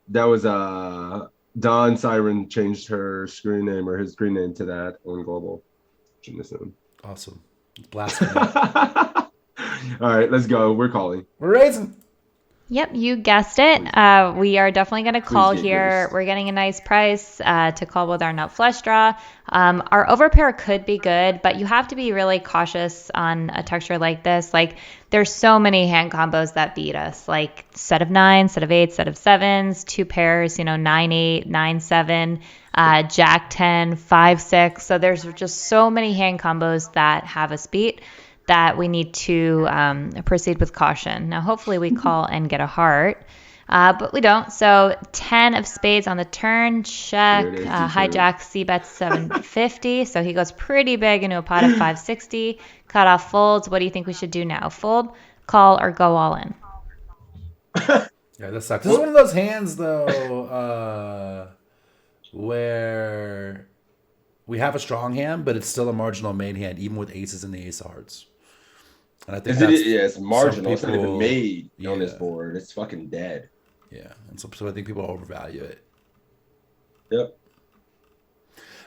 That was Dawn Siren changed her screen name or his screen name to that on Global. Shouldn't assume. Awesome. Blasphemy. All right, let's go. We're calling. We're raising. Yep, you guessed it. We are definitely going to call get here. yours. We're getting a nice price to call with our nut flush draw. Our overpair could be good, but you have to be really cautious on a texture like this. Like, there's so many hand combos that beat us. Like, set of 9s, set of 8s, set of 7s, 2 pairs, 9-8, 9-7, Jack 10, 5-6. So there's just so many hand combos that have us beat that we need to proceed with caution. Now, hopefully we call and get a heart, but we don't. So 10 of spades on the turn, check, There it is, hijack, c-bet 750. So he goes pretty big into a pot of 560. Cut off folds. What do you think we should do now? Fold, call, or go all in? Yeah, that sucks. This is one of those hands, though, where we have a strong hand, but it's still a marginal made hand, even with aces and the ace of hearts. And I think It's marginal. It's not even people- made on this yeah. board. It's fucking dead. Yeah, and so I think people overvalue it. Yep.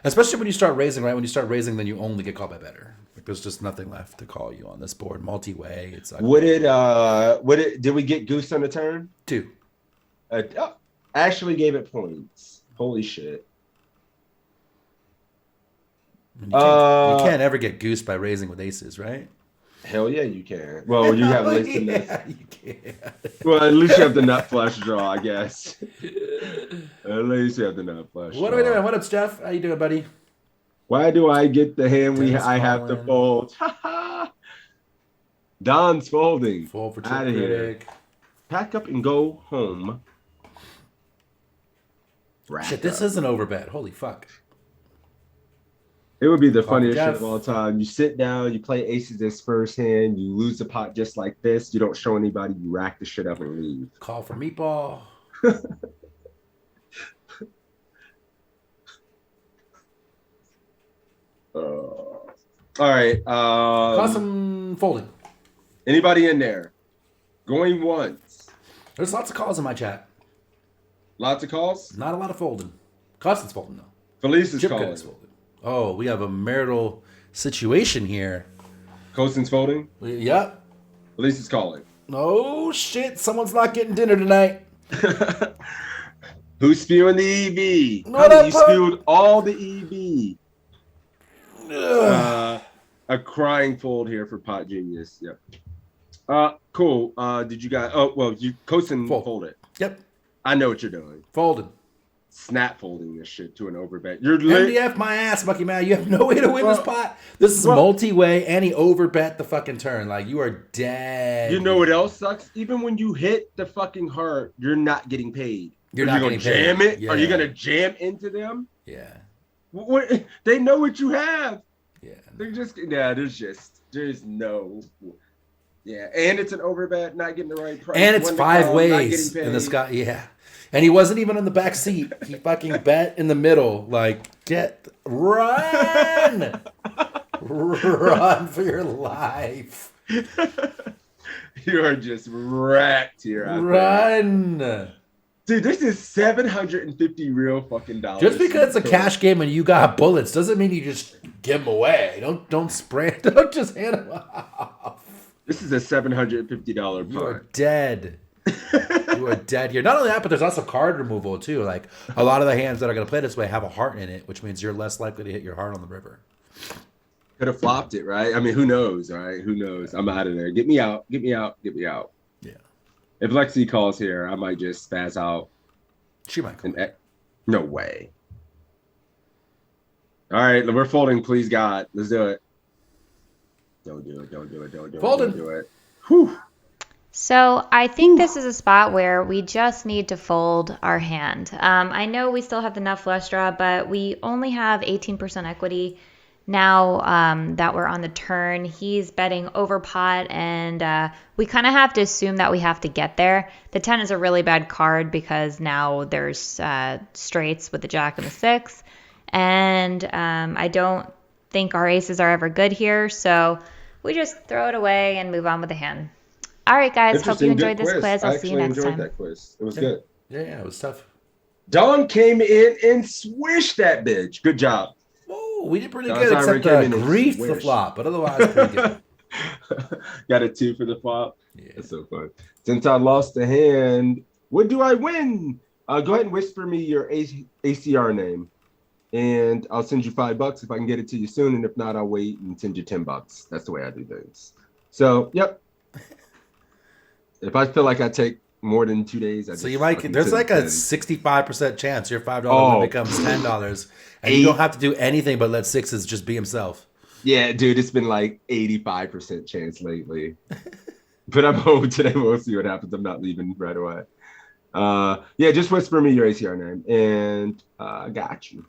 Especially when you start raising, right? When you start raising, then you only get called by better. Like, there's just nothing left to call you on this board. Multi-way, it's like Did we get goose on the turn? 2. Actually gave it points. Holy shit. You can't ever get goose by raising with aces, right? Hell yeah, you can. Well, you have at least in this. Yeah, you can. Well, at least you have the nut flush draw, I guess. At least you have the nut flush. What are we doing? What up, Steph? How you doing, buddy? Why do I get the hand Dennis I have to Collin. fold? Don's folding. Fold for Outta Chip here. Critic. Pack up and go home. Rack Shit, this up. is an overbet. Holy fuck. It would be the Call funniest Jeff. shit of all time. You sit down, you play aces this first hand, you lose the pot just like this. You don't show anybody, you rack the shit up and leave. Call for meatball. All right. Custom folding. Anybody in there? Going once. There's lots of calls in my chat. Lots of calls. Not a lot of folding. Custom's folding, though. Felice is Chip calling. Critic's folding. Oh, we have a marital situation here. Coaston's folding. Yep. Felice is calling. Oh, shit. Someone's not getting dinner tonight. Who's spewing the EV? What Honey, up, you bud? spewed all the EV. A crying fold here for Pot Genius. Yep. Cool. Did you guys? Oh, well, you Coaston fold it. Yep. I know what you're doing. Folded. Snap folding this shit to an overbet. You're lit. MDF my ass, Bucky Man. You have no way to win this pot. This is multi-way, and he overbet the fucking turn. Like, you are dead. You know what else sucks? Even when you hit the fucking heart, you're not getting paid. You're Are not you getting gonna jam paid. it? Yeah. Are you gonna jam into them? Yeah. What? They know what you have. Yeah. They're just there's no. Yeah, and it's an overbet, not getting the right price. And it's Won the 5 call, not ways getting in this paid. guy. Yeah. And he wasn't even in the back seat. He fucking bet in the middle. Like, run! Run for your life. You are just wrecked here. Out there. Run. Dude, this is $750 real fucking dollars. Just because it's a cash game and you got bullets doesn't mean you just give them away. Don't spray. Don't just hand them off. This is a $750 You are pot. dead. You are dead here. Not only that, but there's also card removal too. Like, a lot of the hands that are going to play this way have a heart in it, which means you're less likely to hit your heart on the river. Could have flopped it, right? I mean, who knows, right? Who knows? I'm out of there. Get me out. Get me out. Get me out. Yeah. If Lexi calls here, I might just spaz out. She might call. No way. All right, we're folding. Please, God. Let's do it. Don't do it. Don't do it. Don't do it. Folding. Don't do it. Whew. So I think this is a spot where we just need to fold our hand. I know we still have the nut flush draw, but we only have 18% equity now that we're on the turn. He's betting over pot, and we kind of have to assume that we have to get there. The 10 is a really bad card because now there's straights with the jack and the 6, and I don't think our aces are ever good here, so we just throw it away and move on with the hand. All right, guys. Hope you Interesting. enjoyed Good this quiz. I'll see you I next actually time. enjoyed that quiz. It was good. Yeah, it was tough. Don came in and swished that bitch. Good job. Oh, we did pretty Don good, Simon except came in and grief the swished. flop, but otherwise pretty good. Got a 2 for the flop. Yeah. That's so fun. Since I lost a hand, what do I win? Go ahead and whisper me your ACR name, and I'll send you $5 if I can get it to you soon. And if not, I'll wait and send you $10. That's the way I do things. So, yep. If I feel like I take more than 2 days, So you might there's like a 65% chance your $5 limit becomes $10, and you don't have to do anything but let Sixes just be himself. Yeah, dude, it's been like 85% chance lately. But I'm home today. We'll see what happens. I'm not leaving right away. Yeah, just whisper me your ACR name, and I got you.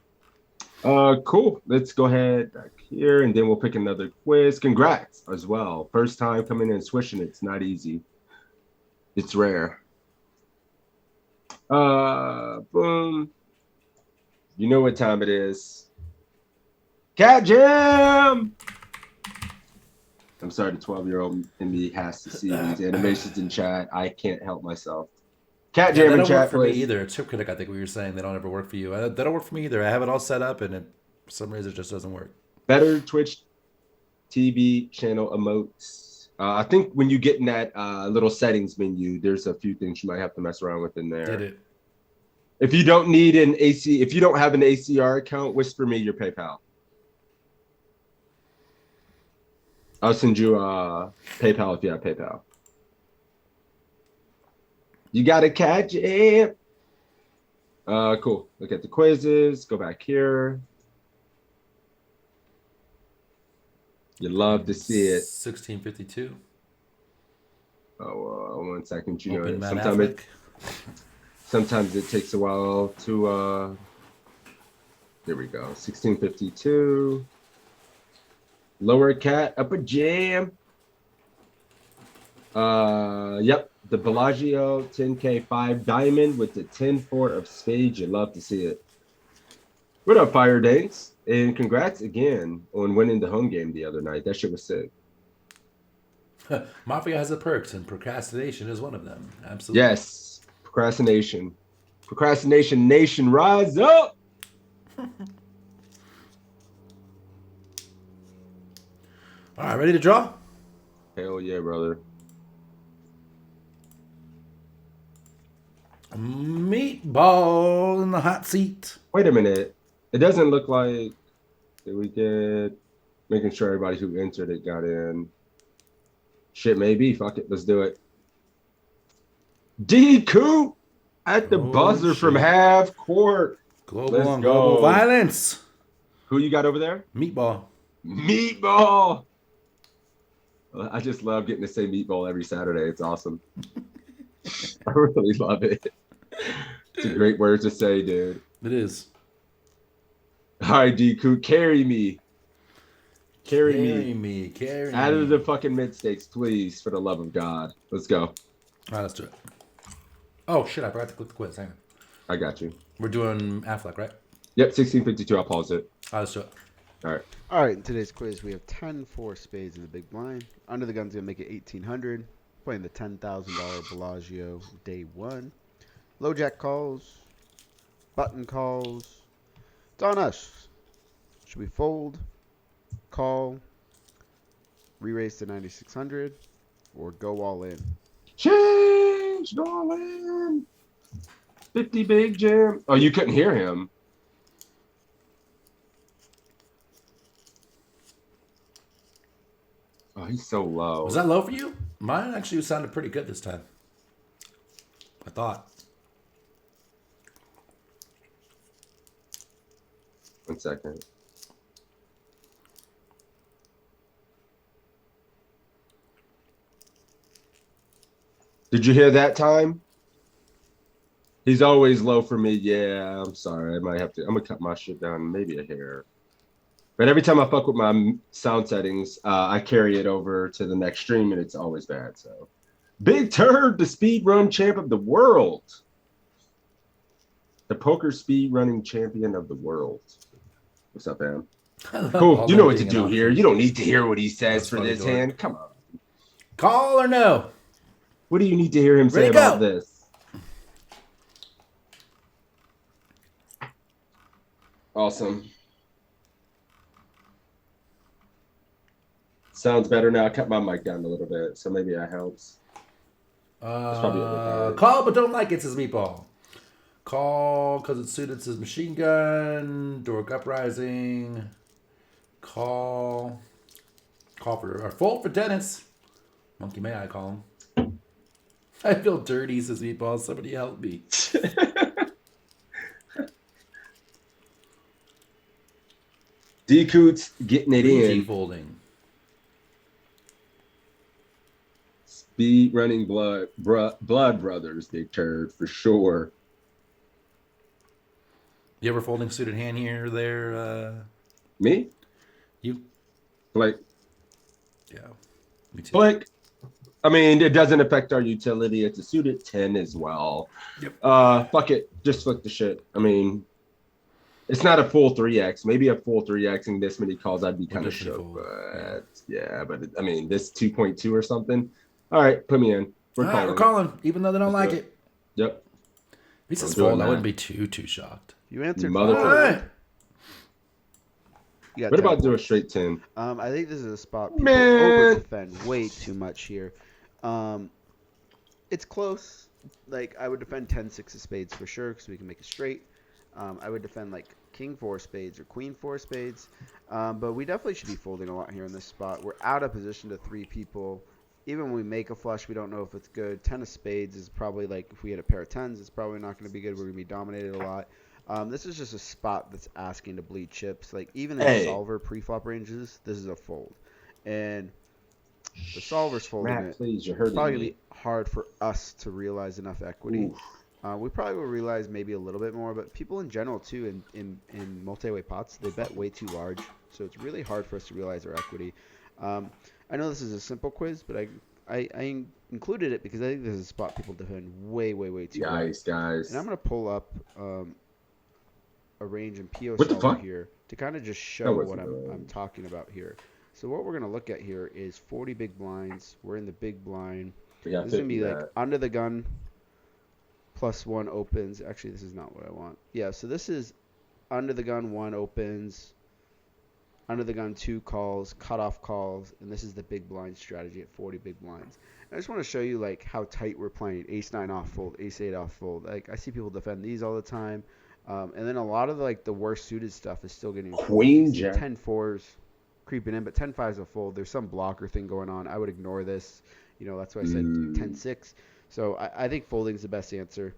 Cool. Let's go ahead back here, and then we'll pick another quiz. Congrats as well. First time coming in and swishing. It's not easy. It's rare. Boom. You know what time it is. Cat Jam! I'm sorry, the 12-year-old in me has to see these animations in chat. I can't help myself. Cat Jam in chat, they don't work for please. me either. Chip Critic, I think we were saying they don't ever work for you. They don't work for me either. I have it all set up, and for some reason it just doesn't work. Better Twitch TV channel emotes. I think when you get in that little settings menu, there's a few things you might have to mess around with in there. Did it? If you don't need an AC, if you don't have an ACR account, whisper me your PayPal. I'll send you PayPal if you have PayPal. You gotta catch it. Cool. Look at the quizzes. Go back here. You love to see it. 1652. Oh, 1 second. You Open know, sometimes it takes a while to. Here we go. 1652. Lower cat, upper jam. Yep. The Bellagio 10K 5 diamond with the 10-4 of spades. You love to see it. What up, Fire Dates? And congrats again on winning the home game the other night. That shit was sick. Mafia has the perks, and procrastination is one of them. Absolutely. Yes. Procrastination. Procrastination nation, rise up! All right, ready to draw? Hell yeah, brother. Meatball in the hot seat. Wait a minute. It doesn't look like did we get making sure everybody who entered it got in. Shit, maybe. Fuck it. Let's do it. D Coop at the buzzer shit. from half court. Global violence. Who you got over there? Meatball. Meatball. I just love getting to say meatball every Saturday. It's awesome. I really love it. It's a great word to say, dude. It is. All right, D Coop, carry me. Carry me. Out of the fucking mid stakes, please, for the love of God. Let's go. All right, let's do it. Oh, shit, I forgot to click the quiz. Hang on. I got you. We're doing Affleck, right? Yep, 1652. I'll pause it. All right, let's do it. All right. All right, in today's quiz, we have 10-4 spades in the big blind. Under the gun's going to make it 1,800. Playing the $10,000 Bellagio day one. Low jack calls. Button calls. It's on us. Should we fold, call, re-raise to 9,600, or go all in? Change, go in. 50 big jam. Oh, you couldn't hear him. Oh, he's so low. Was that low for you? Mine actually sounded pretty good this time. I thought. 1 second. Did you hear that time? He's always low for me. Yeah, I'm sorry. I might have to. I'm gonna cut my shit down maybe a hair. But every time I fuck with my sound settings, I carry it over to the next stream, and it's always bad. So, Big Turd, the speed run champ of the world, the poker speed running champion of the world. What's up, man? Cool. You know what to do here. You don't need to hear what he says for this hand. Come on. Call or no? What do you need to hear him say about this? Awesome. Sounds better now. I cut my mic down a little bit, so maybe that helps. probably overpowered. Call, but don't like it, says Meatball. Call because it's suited, says Machine Gun. Dork Uprising. Call. Call for or fold for Dennis. Monkey May I call him. I feel dirty, says Meatball. Somebody help me. D-Coots getting it in. Folding. Speed running blood brothers, Big Turd, for sure. You ever folding suited hand here or there? Me? You? Like, yeah. Me too. Like, I mean, it doesn't affect our utility. It's a suited 10 as well. Yep. Fuck it. Just flick the shit. I mean, it's not a full 3x. Maybe a full 3xing this many calls, I'd be kind of shook. But I mean, this 2.2 or something. All right, put me in. We're calling, even though they don't like it. Yep. If he says fold, I wouldn't be too shocked. You answered motherfucker. What about do a straight 10? I think this is a spot people over defend way too much here. It's close. Like, I would defend 10-6 of spades for sure because we can make it straight. I would defend like King 4 spades or Queen 4 spades. But we definitely should be folding a lot here in this spot. We're out of position to 3 people. Even when we make a flush, we don't know if it's good. 10 of spades is probably like, if we had a pair of 10s, it's probably not going to be good. We're going to be dominated a lot. This is just a spot that's asking to bleed chips. Like, even in solver pre-flop ranges, this is a fold. And the solver's folding it. Please, you're it's hurting probably me. going to be hard for us to realize enough equity. We probably will realize maybe a little bit more, but people in general, too, in multi-way pots, they bet way too large. So it's really hard for us to realize our equity. I know this is a simple quiz, but I included it because I think this is a spot people defend way too guys. And I'm going to pull up a range in PO What the solver fuck? here to kind of just show what I'm talking about here. So what we're going to look at here is 40 big blinds. We're in the big blind. This is going to be like under the gun +1 opens. Actually, this is not what I want. Yeah, so this is under the gun 1 opens. Under the gun 2 calls, cutoff calls, and this is the big blind strategy at 40 big blinds. I just want to show you like how tight we're playing. Ace-9 off fold, Ace-8 off fold. Like, I see people defend these all the time, and then a lot of like the worst suited stuff is still getting Queen Jack 10-4s creeping in, but 10-5s a fold. There's some blocker thing going on. I would ignore this. You know, that's why I said 10-6. So I think folding is the best answer.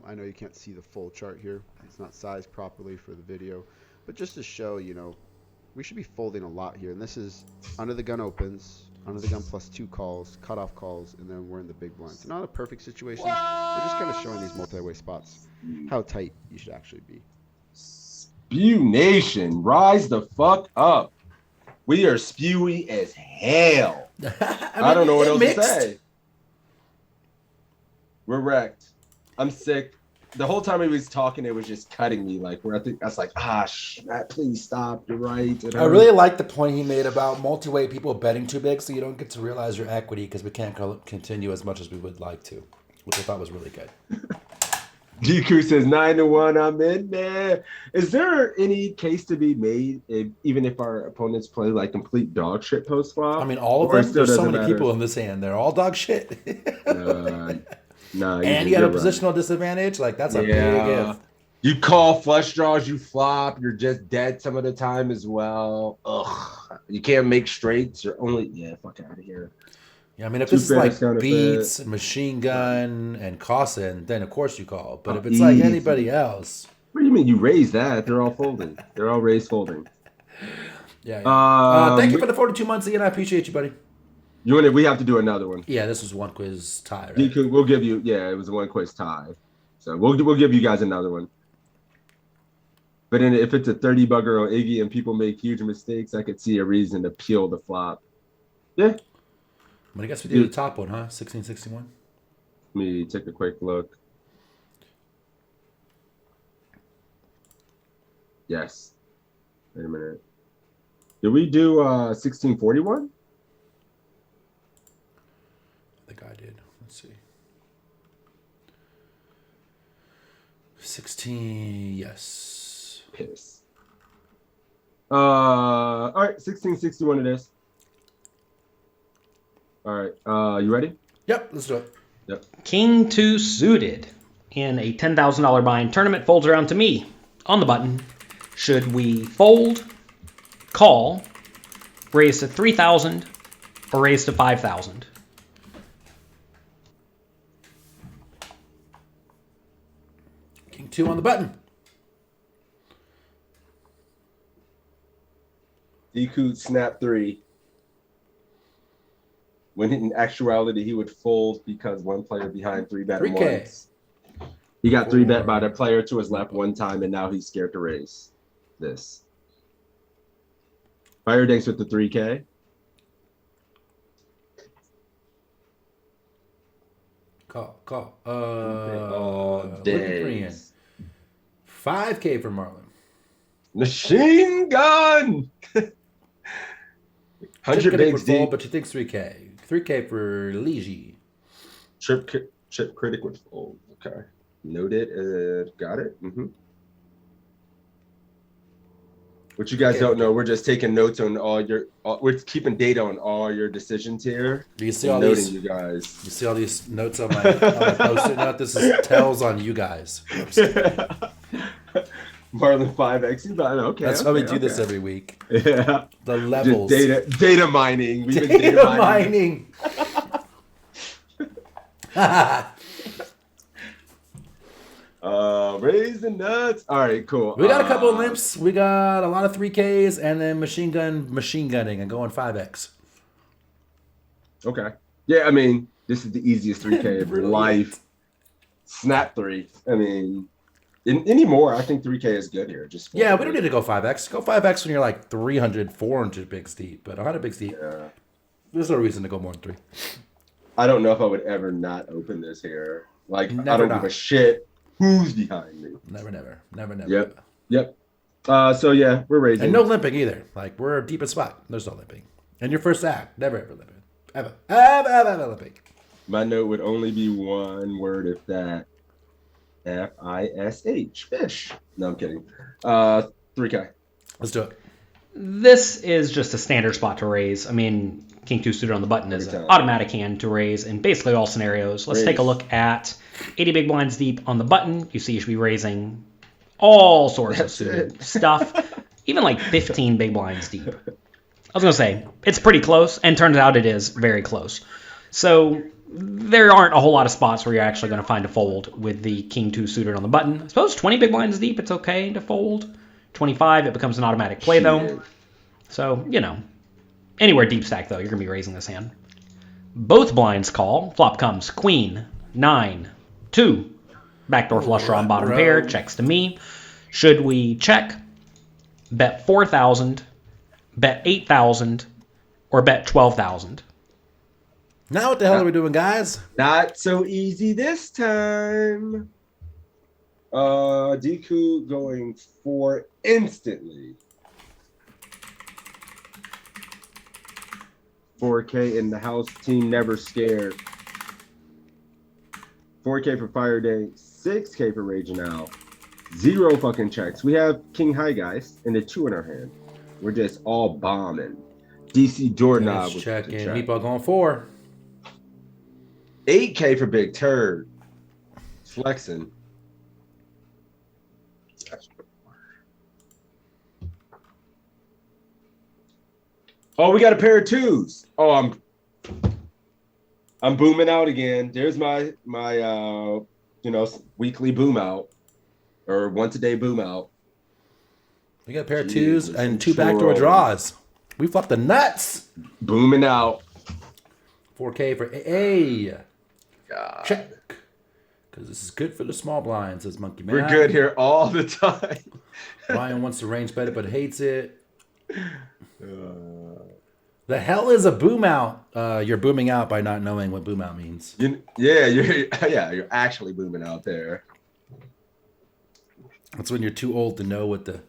I know you can't see the full chart here. It's not sized properly for the video. But just to show, you know, we should be folding a lot here. And this is under the gun opens, under the gun +2 calls, cutoff calls, and then we're in the big blinds. So not a perfect situation. We're just kind of showing these multi-way spots, how tight you should actually be. Spew Nation, rise the fuck up. We are spewy as hell. I don't know what else to say. We're wrecked. I'm sick. The whole time he was talking, it was just cutting me. Like, where I was like, Matt, please stop. You're right. I really like the point he made about multi-way people betting too big, so you don't get to realize your equity because we can't continue as much as we would like to, which I thought was really good. GQ says 9-1. I'm in there. Is there any case to be made, even if our opponents play like complete dog shit post flop? I mean, all of them. There's so many people in this hand. They're all dog shit. No, and you have a positional disadvantage. Like, that's a big if. You call flush draws, you flop. You're just dead some of the time as well. Ugh. You can't make straights. You're only fuck out of here. Yeah, I mean, if this is like Beats, and Machine Gun, and Cossin, then of course you call. But if it's like anybody else, what do you mean you raise that? They're all folding. They're all raised folding. Yeah. Thank you for the 42 months, Ian. I appreciate you, buddy. We have to do another one. Yeah, this was one quiz tie, right? We'll give you. Yeah, it was a one quiz tie. So we'll give you guys another one. But then if it's a 30 bugger on Iggy and people make huge mistakes, I could see a reason to peel the flop. Yeah. I guess we do the top one, huh? 1661. Let me take a quick look. Yes. Wait a minute. Did we do 1641? I think I did. Let's see. 16, yes. Piss. All right, 1661 it is. All right. You ready? Yep, let's do it. Yep. King 2 suited in a $10,000 buy-in tournament folds around to me on the button. Should we fold, call, raise to 3,000, or raise to 5,000? King 2 on the button. Deku snap 3. When in actuality, he would fold because one player behind 3-bet 3K. once. He got 3-bet by the player to his left one time, and now he's scared to raise this. Fire Danks with the 3K. Call. Oh, days. 5K for Marlon. Machine gun! 100 bigs fold, deep. but she thinks 3K. 3K for Ligi. Chip critic would fold. Okay. Noted. Got it. Mm-hmm. What you guys don't know, we're just taking notes on all your. We're keeping data on all your decisions here. Do you see all noting these? You guys. You see all these notes on my post-it note? This is tells on you guys. Marlon 5X. Okay. That's why we do this every week. Yeah. The levels. Just data mining. We've been Data mining. Raising nuts. All right, cool. We got a couple of limps. We got a lot of 3Ks and then machine gunning and going 5X. Okay. Yeah, I mean, this is the easiest 3K of your life. Snap 3. I mean, anymore, I think 3K is good here. Just yeah, we don't need to go 5X. Go 5X when you're like 300, 400 bigs deep. But 100 bigs deep, there's no reason to go more than 3. I don't know if I would ever not open this here. Like, Never I don't not. give a shit who's behind me. Never. Yep. So, yeah, we're raising. And no limping either. Like, we're deep in spot. There's no limping. And your first act, never ever limping. Ever limping. My note would only be one word if that. Fish. Fish. No, I'm kidding. 3K. Let's do it. This is just a standard spot to raise. I mean, King 2 suited on the button is an automatic hand to raise in basically all scenarios. Let's take a look at 80 big blinds deep on the button. You see you should be raising all sorts of suited stuff, even like 15 big blinds deep. I was going to say, it's pretty close, and turns out it is very close. So there aren't a whole lot of spots where you're actually going to find a fold with the King 2 suited on the button. I suppose 20 big blinds deep, it's okay to fold. 25, it becomes an automatic play, though. So, anywhere deep stack, though, you're going to be raising this hand. Both blinds call. Flop comes Queen, 9, 2. Backdoor flush draw on bottom pair. Checks to me. Should we check, bet 4,000, bet 8,000, or bet 12,000? Now what the hell are we doing, guys? Not so easy this time. Deku going 4 instantly. 4K in the house. Team never scared. 4K for Fire Day. 6K for Raging Out. 0 fucking checks. We have King High Guys and a 2 in our hand. We're just all bombing. DC Doorknob. Checking. Meatball going 4. 8K for Big Turd. Flexing. Oh, we got a pair of 2s. Oh, I'm booming out again. There's my weekly boom out or once a day boom out. We got a pair of 2s and 2 backdoor draws. We flopped the nuts. Booming out. 4K for AA. Check. Because this is good for the small blinds, says Monkey Man. We're good here all the time. Ryan wants to range bet it, but hates it. The hell is a boom out? You're booming out by not knowing what boom out means. You're actually booming out there. That's when you're too old to know what the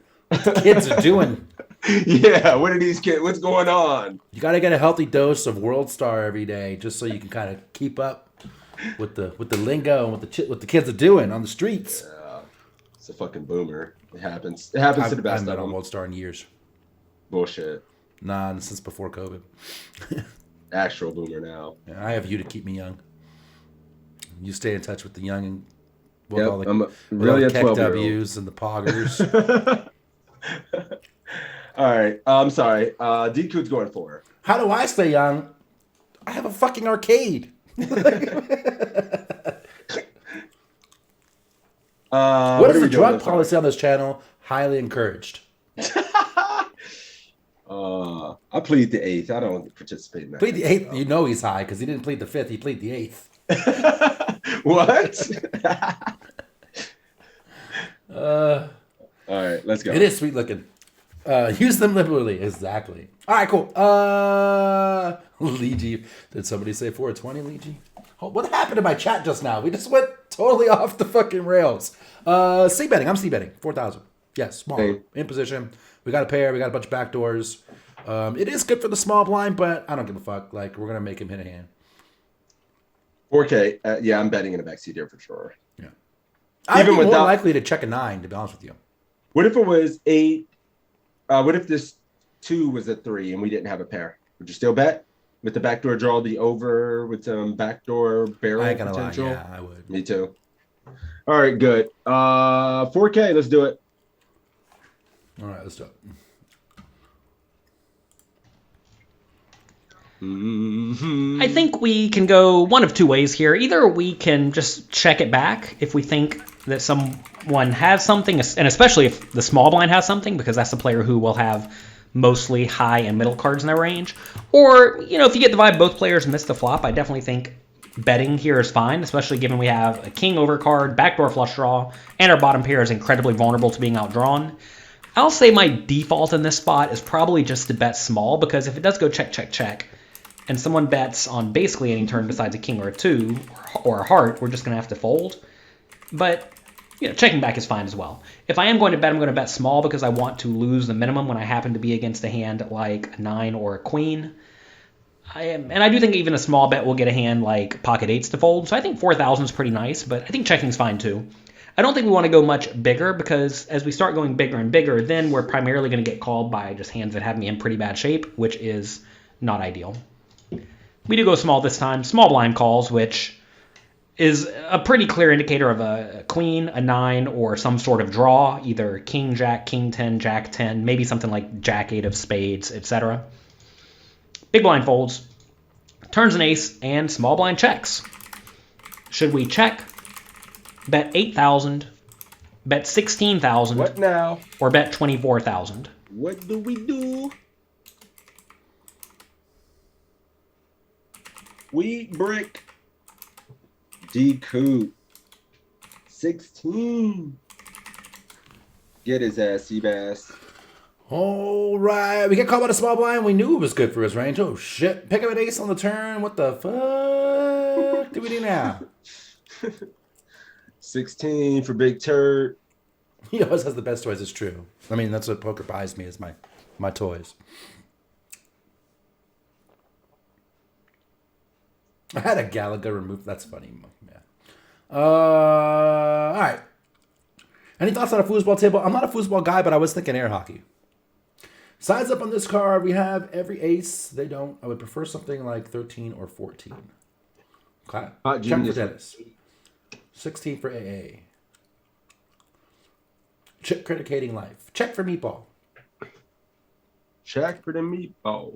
kids are doing. Yeah, what are these kids? What's going on? You got to get a healthy dose of World Star every day, just so you can kind of keep up with the lingo and what the kids are doing on the streets. Yeah, it's a fucking boomer. It happens. It happens to the best I haven't of been on them. World Star in years. Bullshit. Nah, since before COVID. Actual boomer now. I have you to keep me young. You stay in touch with the young and with Yep, all the, I'm with really all a the 12-year-old. W's and the poggers. All right. I'm sorry. DQ's going for. How do I stay young? I have a fucking arcade. What is are the we doing? drug policy on this channel? Highly encouraged. I plead the 8th. I don't participate in that. Plead the 8th. You know he's high because he didn't plead the 5th. He plead the 8th. What? All right, let's go. It is sweet looking. Use them liberally. Exactly. All right, cool. Leegee. Did somebody say 420, Leegee? Oh, what happened to my chat just now? We just went totally off the fucking rails. C betting. I'm C betting. 4,000. Yes, small. Same. In position. We got a pair. We got a bunch of backdoors. It is good for the small blind, but I don't give a fuck. Like, we're going to make him hit a hand. 4K. Yeah, I'm betting in a backseat here for sure. Yeah. I'd Even be more without- likely to check a 9, to be honest with you. What if it was 8? What if this 2 was a 3 and we didn't have a pair? Would you still bet? With the backdoor draw, the over with some backdoor barrel I ain't gonna potential? lie. Yeah, I would. Me too. All right, good. 4K, let's do it. All right, let's do it. I think we can go one of two ways here. Either we can just check it back if we think that someone has something, and especially if the small blind has something, because that's the player who will have mostly high and middle cards in their range. Or, you know, if you get the vibe both players miss the flop, I definitely think betting here is fine, especially given we have a king over card, backdoor flush draw, and our bottom pair is incredibly vulnerable to being outdrawn. I'll say my default in this spot is probably just to bet small, because if it does go check, check, check, and someone bets on basically any turn besides a king or a 2 or a heart, we're just going to have to fold. But, you know, checking back is fine as well. If I am going to bet, I'm going to bet small because I want to lose the minimum when I happen to be against a hand like a 9 or a queen. And I do think even a small bet will get a hand like pocket 8s to fold. So I think 4,000 is pretty nice, but I think checking's fine too. I don't think we want to go much bigger because as we start going bigger and bigger, then we're primarily going to get called by just hands that have me in pretty bad shape, which is not ideal. We do go small this time. Small blind calls, which is a pretty clear indicator of a queen, a 9, or some sort of draw, either king, jack, king 10, jack 10, maybe something like jack 8 of spades, etc. Big blind folds, turns an ace, and small blind checks. Should we check, bet 8,000, bet 16,000, What now? or bet 24,000? What do we do? We brick. DQ. 16. Get his ass, Seabass. All right. We get called by the small blind. We knew it was good for his range. Oh, shit. Pick up an ace on the turn. What the fuck do we do now? 16 for Big Turd. He always has the best toys. It's true. I mean, that's what poker buys me is my toys. I had a Gallagher removed. That's funny. Yeah. All right. Any thoughts on a foosball table? I'm not a foosball guy, but I was thinking air hockey. Sides up on this card, we have every ace. They don't. I would prefer something like 13 or 14. Okay. Hot Check for genius. Dennis. 16 for AA. Check criticating life. Check for meatball. Check for the meatball.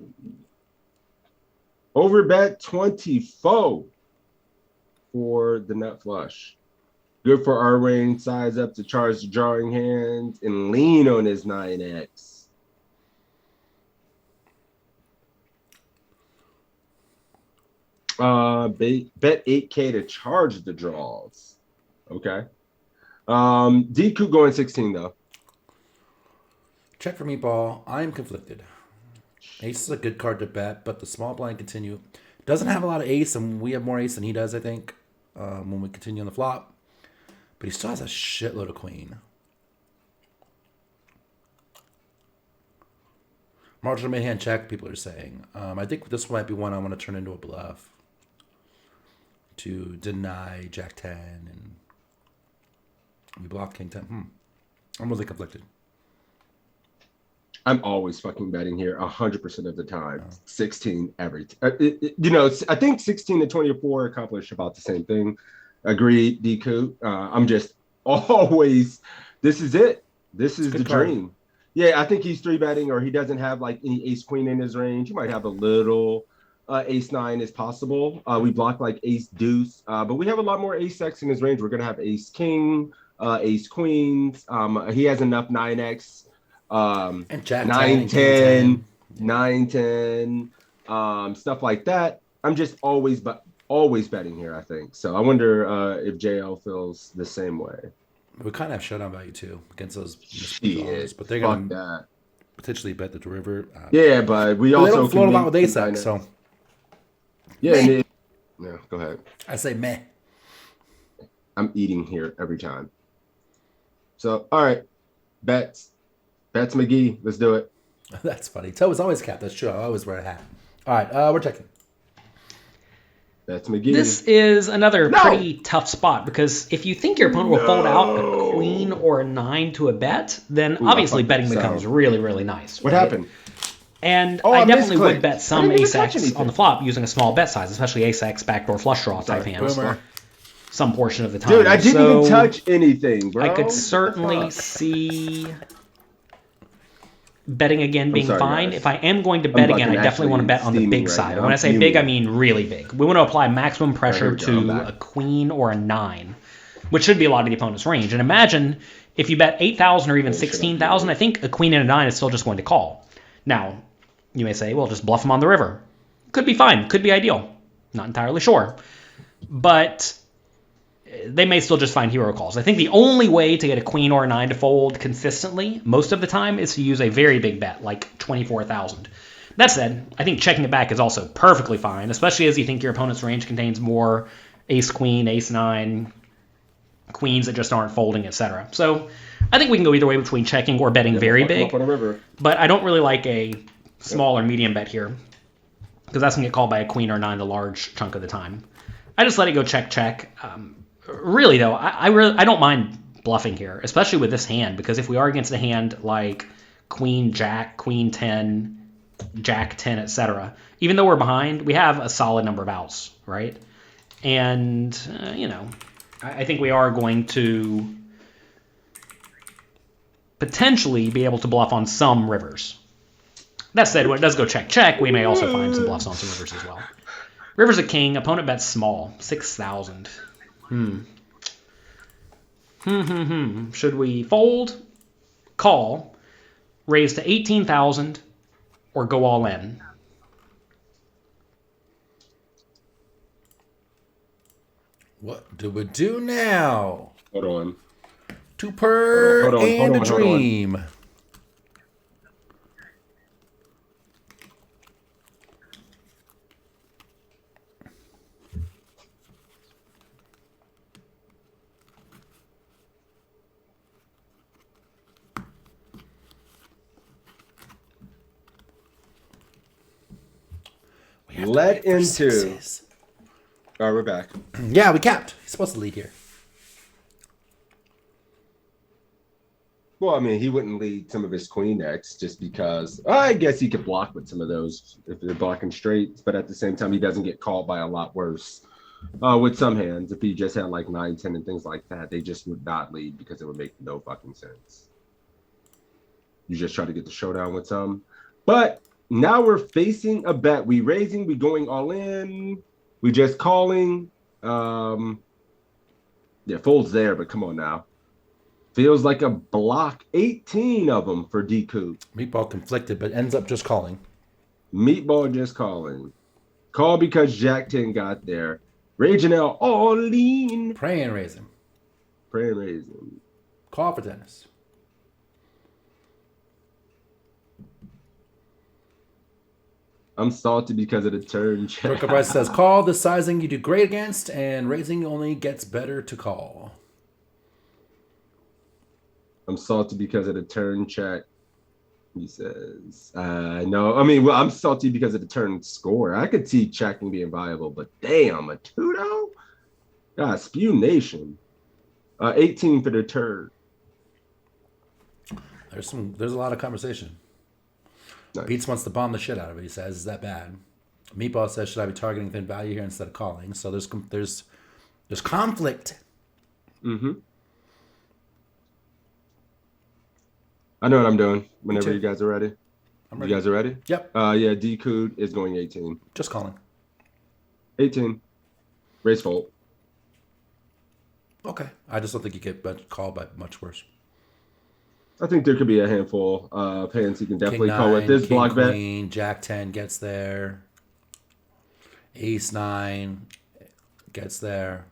Overbet 24 for the nut flush. Good for our range. Size up to charge the drawing hands and lean on his 9x. Bet 8K to charge the draws. Okay. DQ going 16 though. Check for meatball. I'm conflicted. Ace is a good card to bet, but the small blind continue doesn't have a lot of ace, and we have more ace than he does, I think, when we continue on the flop. But he still has a shitload of queen. Marginal mid-hand check, people are saying. I think this might be one I want to turn into a bluff to deny Jack 10, and we block King 10. I'm really conflicted. I'm always fucking betting here 100% of the time. 16 every you know, I think 16 to 24 accomplish about the same thing. Agreed, Deku. I'm just always, this is it. This is the good card. dream. Yeah, I think he's three betting, or he doesn't have like any ace queen in his range. He might have a little ace nine is possible. We block like ace deuce, but we have a lot more ace x in his range. We're gonna have ace king, ace queens. He has enough 9x, And Jack 9 10, 9 10, stuff like that. I'm just always betting here, I think. So I wonder if JL feels the same way. We kind of have showdown value too against those Shit, but they're fuck gonna that. potentially bet the river. Yeah, but we But also they don't float a can lot with make ace x, so yeah, and yeah, go ahead. I say meh. I'm eating here every time. So all right, bets McGee, let's do it. That's funny. Toe is always capped. That's true. I always wear a hat. All right, we're checking. Bets McGee. This is another pretty tough spot because if you think your opponent will fold out a queen or a 9 to a bet, then obviously betting becomes really, really nice. What right? happened? And Oh, I I definitely misclicked. would bet I some didn't even ace touch x anything. on the flop using a small bet size, especially ace x backdoor flush draw type hands. Boomer. Some portion of the time. Dude, I didn't So even touch anything, bro. I could What the certainly fuck? see betting again being sorry, fine. guys. If I am going to bet again, I fucking definitely want to bet on the steaming big right side. now. And when I I'm say big, I fuming. mean really big. We want to apply maximum here pressure we go. I'm to back. a queen or a 9, which should be a lot of the opponent's range. And imagine if you bet 8,000 or even 16,000, I think a queen and a 9 is still just going to call. Now, you may say, well, just bluff them on the river. Could be fine. Could be ideal. Not entirely sure. But they may still just find hero calls. I think the only way to get a queen or a 9 to fold consistently, most of the time, is to use a very big bet, like 24,000. That said, I think checking it back is also perfectly fine, especially as you think your opponent's range contains more ace-queen, ace-9, queens that just aren't folding, etc. So I think we can go either way between checking or betting very Fuck 'em big, up on a river. but I don't really like a small or medium bet here because that's going to get called by a queen or 9 the large chunk of the time. I just let it go check. Really, though, I don't mind bluffing here, especially with this hand, because if we are against a hand like queen, jack, queen 10, jack 10, etc., even though we're behind, we have a solid number of outs, right? And, I think we are going to potentially be able to bluff on some rivers. That said, when it does go check, we may also find some bluffs on some rivers as well. River's a king. Opponent bets small. 6,000. Should we fold, call, raise to 18,000, or go all in? What do we do now? Hold on. Two per Hold on, and hold a on, hold on. dream. Led into. Sixes. All right, we're back. Yeah, we capped. He's supposed to lead here. Well, I mean, he wouldn't lead some of his queen X just because I guess he could block with some of those if they're blocking straights, but at the same time, he doesn't get called by a lot worse. With some hands, if he just had like 9, 10, and things like that, they just would not lead because it would make no fucking sense. You just try to get the showdown with some. But now we're facing a bet. We raising, we going all in, we just calling. Yeah, fold's there, but come on now. Feels like a block. 18 of them for Deku. Meatball conflicted, but ends up just calling. Meatball just calling. Call because Jack 10 got there. Raging out all lean. Pray and raise him. Pray and raising. Call for tennis. I'm salty because of the turn check. Brooke Price says, call the sizing you do great against, and raising only gets better to call. I'm salty because of the turn check. He says, no. I mean, well, I'm salty because of the turn score. I could see checking being viable, but damn, a 2 though? God, Spew Nation. 18 for the turn. There's a lot of conversation. Nice. Beats wants to bomb the shit out of it. He says, "Is that bad?" Meatball says, "Should I be targeting thin value here instead of calling?" So there's conflict. Mm-hmm. I know what I'm doing. Whenever you guys are ready. I'm ready. You guys are ready? Yep. Yeah, D-Cood is going 18. Just calling. 18. Raise fold. Okay. I just don't think you get called by much worse. I think there could be a handful of hands he can definitely King call with this King block bet. Queen, Jack 10 gets there. Ace 9 gets there.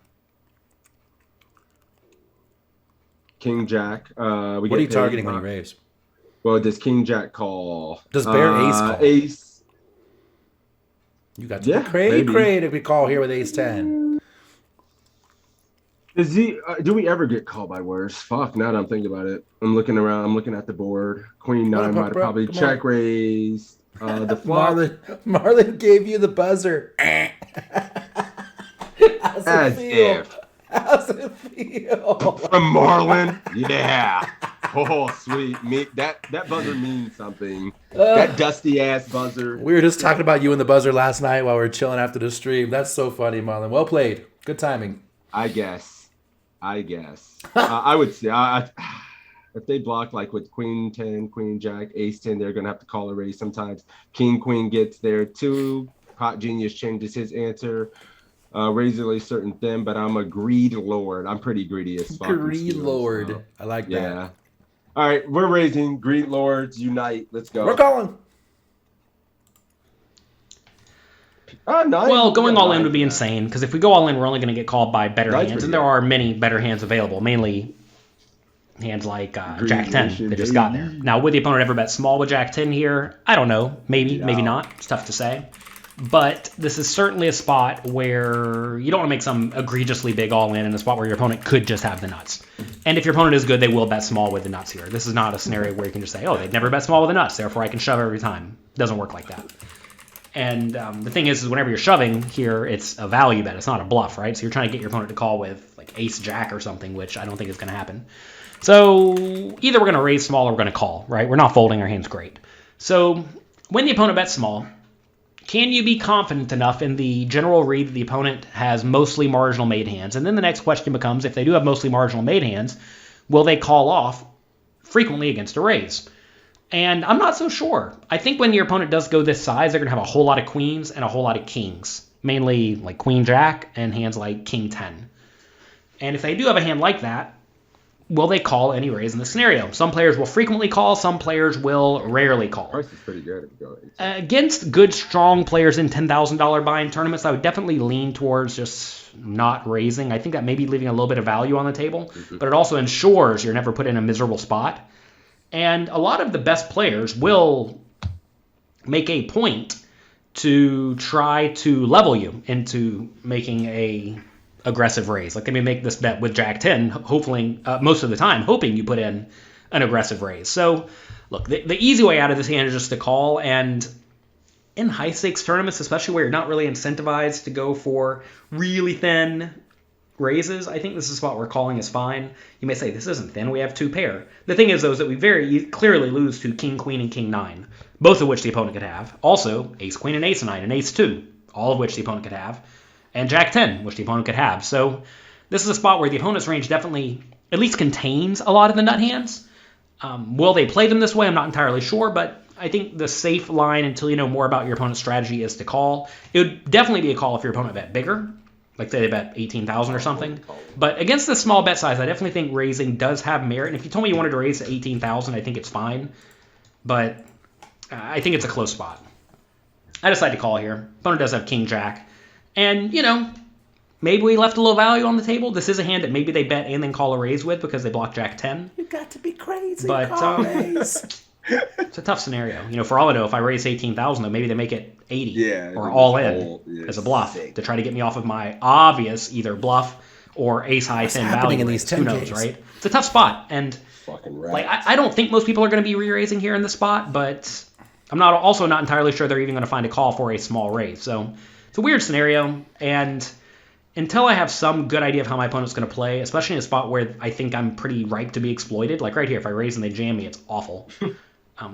King Jack. What are you targeting when you raise? Well, does King Jack call? Does Bear Ace call? Ace. You got to be creative. We call here with Ace 10. Is he? Do we ever get called by worse? Fuck. Now that I'm thinking about it, I'm looking around. I'm looking at the board. Queen 9 might have probably check raised. The flop. Marlon gave you the buzzer. As if. How's it feel? From Marlon? Yeah. Oh, sweet. That buzzer means something. That dusty ass buzzer. We were just talking about you and the buzzer last night while we were chilling after the stream. That's so funny, Marlon. Well played. Good timing. I guess. I would say if they block like with Queen 10, Queen Jack, Ace 10, they're gonna have to call a raise sometimes. King Queen gets there too. Pot Genius changes his answer. Razorly certain thin, but I'm a greed lord. I'm pretty greedy as fuck. Greed lord. So. I like that. Yeah. All right, we're raising. Greed lords unite. Let's go. We're calling. Well, going all in would be insane, because if we go all in, we're only going to get called by better hands, and there are many better hands available, mainly hands like Jack 10 that just got there. Now, would the opponent ever bet small with Jack 10 here? I don't know. Maybe, maybe not. It's tough to say. But this is certainly a spot where you don't want to make some egregiously big all-in in a spot where your opponent could just have the nuts. And if your opponent is good, they will bet small with the nuts here. This is not a scenario where you can just say, oh, they'd never bet small with the nuts, therefore I can shove every time. It doesn't work like that. And the thing is whenever you're shoving here, it's a value bet. It's not a bluff, right? So you're trying to get your opponent to call with like ace-jack or something, which I don't think is going to happen. So either we're going to raise small or we're going to call, right? We're not folding our hands great. So when the opponent bets small, can you be confident enough in the general read that the opponent has mostly marginal made hands? And then the next question becomes, if they do have mostly marginal made hands, will they call off frequently against a raise? And I'm not so sure. I think when your opponent does go this size, they're going to have a whole lot of queens and a whole lot of kings, mainly like Queen Jack and hands like King 10. And if they do have a hand like that, will they call any raise in the scenario? Some players will frequently call, some players will rarely call. Price is pretty good if you go against good, strong players in $10,000 buy-in tournaments, I would definitely lean towards just not raising. I think that may be leaving a little bit of value on the table, but it also ensures you're never put in a miserable spot. And a lot of the best players will make a point to try to level you into making a aggressive raise. Like they may make this bet with Jack 10, hopefully most of the time, hoping you put in an aggressive raise. So look, the easy way out of this hand is just to call. And in high stakes tournaments, especially where you're not really incentivized to go for really thin raises, I think this is a spot where calling is fine. You may say, this isn't thin, we have two pair. The thing is, though, is that we very clearly lose to King, Queen, and King 9, both of which the opponent could have. Also, Ace, Queen, and Ace 9, and Ace 2, all of which the opponent could have. And Jack 10, which the opponent could have. So this is a spot where the opponent's range definitely at least contains a lot of the nut hands. Will they play them this way? I'm not entirely sure, but I think the safe line until you know more about your opponent's strategy is to call. It would definitely be a call if your opponent bet bigger. Like say they bet 18,000 or something. But against this small bet size, I definitely think raising does have merit. And if you told me you wanted to raise to 18,000, I think it's fine. But I think it's a close spot. I decided to call here. Opponent does have King Jack. And, you know, maybe we left a little value on the table. This is a hand that maybe they bet and then call a raise with because they block Jack 10. You got to be crazy. But it's a tough scenario. You know, for all I know, if I raise 18,000, though, maybe they make it 80 or all in as a bluff to try to get me off of my obvious either bluff or ace high 10 value. In these 10 Who knows, right? It's a tough spot, and like I don't think most people are going to be re-raising here in this spot, but I'm also not entirely sure they're even going to find a call for a small raise. So it's a weird scenario, and until I have some good idea of how my opponent's going to play, especially in a spot where I think I'm pretty ripe to be exploited, like right here, if I raise and they jam me, it's awful.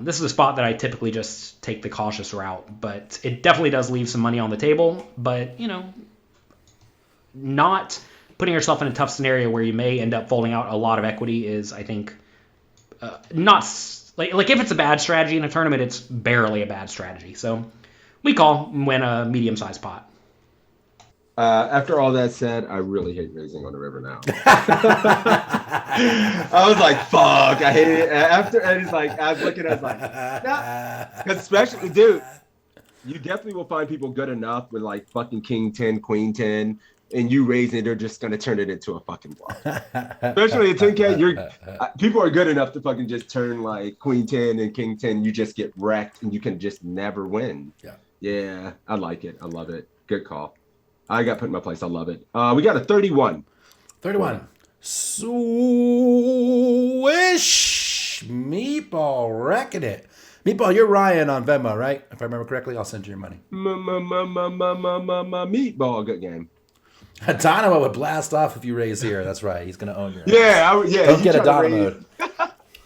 This is a spot that I typically just take the cautious route, but it definitely does leave some money on the table. But, not putting yourself in a tough scenario where you may end up folding out a lot of equity is, I think, not like if it's a bad strategy in a tournament, it's barely a bad strategy. So we call when a medium-sized pot. After all that said, I really hate raising on the river now. I was like, fuck, I hate it. After, and it's like, I was looking at it, like, nah. Because especially, dude, you definitely will find people good enough with like fucking king 10, queen 10, and you raise it, they're just going to turn it into a fucking bluff. Especially at 10K, people are good enough to fucking just turn like queen 10 and king 10. You just get wrecked and you can just never win. Yeah, I like it. I love it. Good call. I got put in my place. I love it. We got a 31. 31. Swish Meatball wrecking it. Meatball, you're Ryan on Venmo, right? If I remember correctly, I'll send you your money. Meatball, good game. Adonamo would blast off if you raise here. That's right. He's going to own your ass. Yeah. Don't get Adonamo.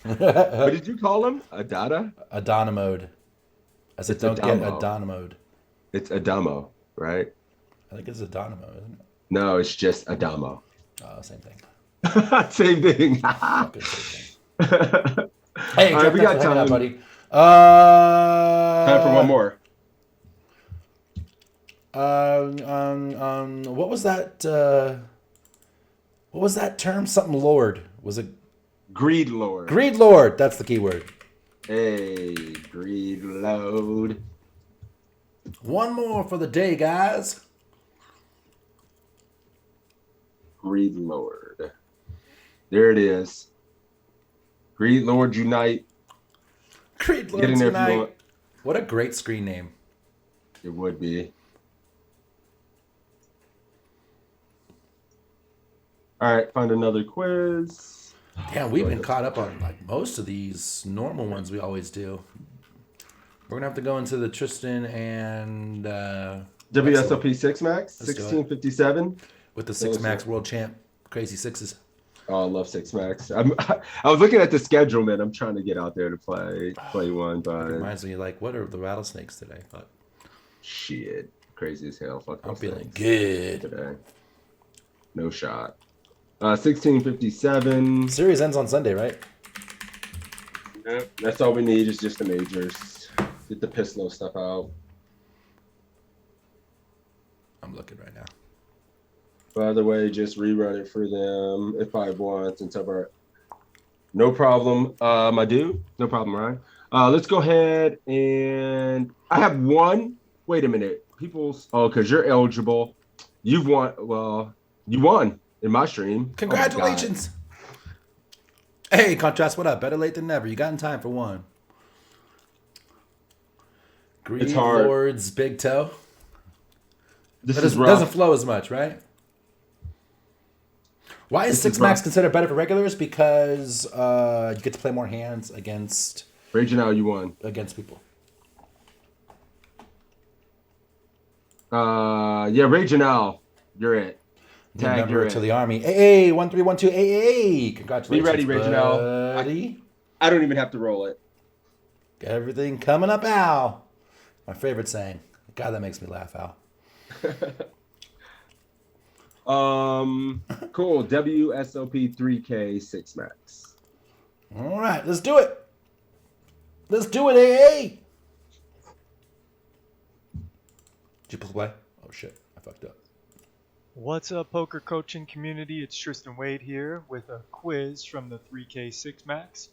What did you call him? Adada? Adonamo. I said don't get Adonamo. It's Adamo, right? I think it's Adonamo, isn't it? No, it's just Adamo. Oh, same thing. Same thing. Same thing. Hey, all right, we got time, buddy. Time for one more. What was that? What was that term? Something Lord. Was it Greed Lord? Greed Lord. That's the key word. Hey, Greed Lord. One more for the day, guys. Greed Lord. There it is. Greed Lord Unite. Greed Lord Unite. What a great screen name. It would be. All right, find another quiz. Damn, we've been caught up on like most of these normal ones we always do. We're gonna have to go into the Tristan and WSOP 6 Max 1657 with the 6 Max World Champ Crazy Sixes. Oh, I love 6 Max. I was looking at the schedule, man. I'm trying to get out there to play one, but it reminds me like, what are the rattlesnakes today? But shit, crazy as hell. Fuck, I'm feeling good today. No shot. 1657. Series ends on Sunday, right? Yep, that's all we need is just the majors. Get the Pislow stuff out. I'm looking right now. By the way, just rerun it for them if I want and tell her. No problem, my dude. No problem, Ryan. Let's go ahead and I have one. Wait a minute. because you're eligible. You've won. Well, you won in my stream. Congratulations. Hey, Contrast, what up? Better late than never. You got in time for one. Greed Lord's Big Toe. Doesn't flow as much, right? Why is 6 Max considered better for regulars? Because you get to play more hands against... Regional, you won. Against people. Yeah, Regional, you're it. Tag member to the army. AA 1312 AA. Congratulations. Be ready, Regional. I don't even have to roll it. Got everything coming up, Al. My favorite saying. God, that makes me laugh, Al. Cool. WSOP 3K 6 Max. All right, let's do it. Let's do it, AA. Did you play? Oh shit, I fucked up. What's up, poker coaching community? It's Tristan Wade here with a quiz from the 3K 6 Max.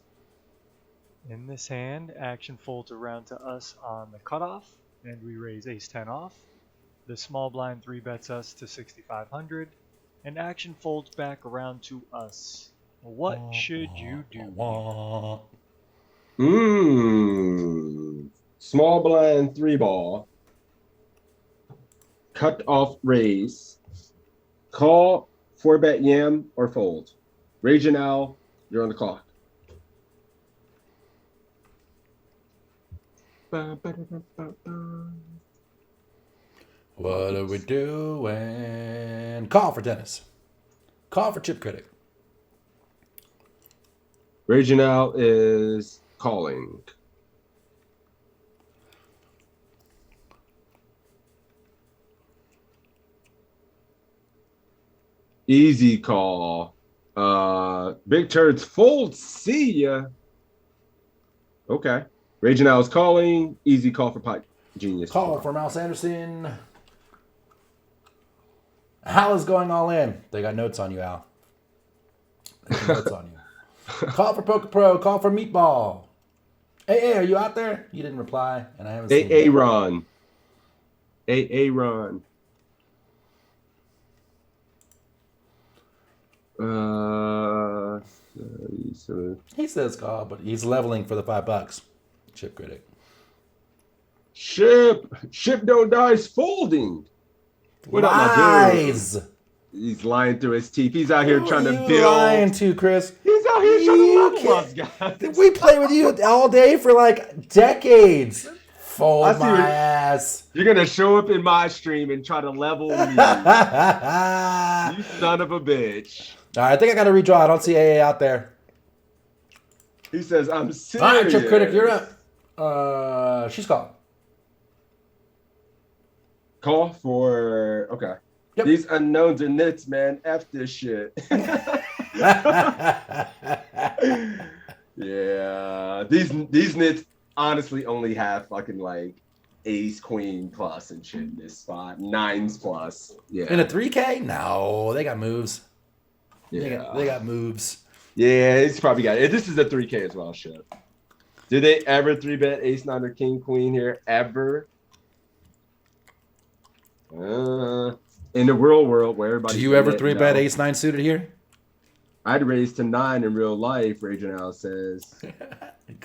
In this hand, action folds around to us on the cutoff, and we raise ace-10 off. The small blind 3-bets us to 6,500, and action folds back around to us. What should you do? Small blind 3-ball. Cut off raise. Call 4-bet yam or fold. Regional, you're on the clock. What are we doing? Call for Dennis. Call for Chip Critic. Regional is calling. Easy call. Big turds fold. See ya. Okay. Raging Al is calling. Easy call for Pot Genius. Call for Mouse Anderson. Hal is going all in. They got notes on you, Al. They got notes on you. Call for Poker Pro. Call for Meatball. Hey, are you out there? You didn't reply, and I haven't seen you. Ron. Ron. He says call, but he's leveling for the $5. Chip critic. Ship don't die is folding. What up, my dude? Lies. He's lying through his teeth. He's out here Who trying are to you build. lying to, Chris? He's out here trying to level us, guys. We play with you all day for like decades. Fold I see my what- ass. You're gonna show up in my stream and try to level me. You son of a bitch. All right, I think I got to redraw. I don't see AA out there. He says, I'm serious. All right, Chip Critic, you're up. She's called. Call for, okay. Yep. These unknowns are nits, man. F this shit. Yeah. These nits honestly only have fucking like ace, queen plus and shit in this spot. Nines plus. Yeah. In a 3K? No, they got moves. Yeah. They got moves. Yeah, it's probably got it. This is a 3K as well, shit. Did they ever 3-bet ace, nine, or king, queen here? Ever? In the real world where everybody. Do you ever 3-bet ace 9 suited here? I'd raise to 9 in real life, Raging Al says.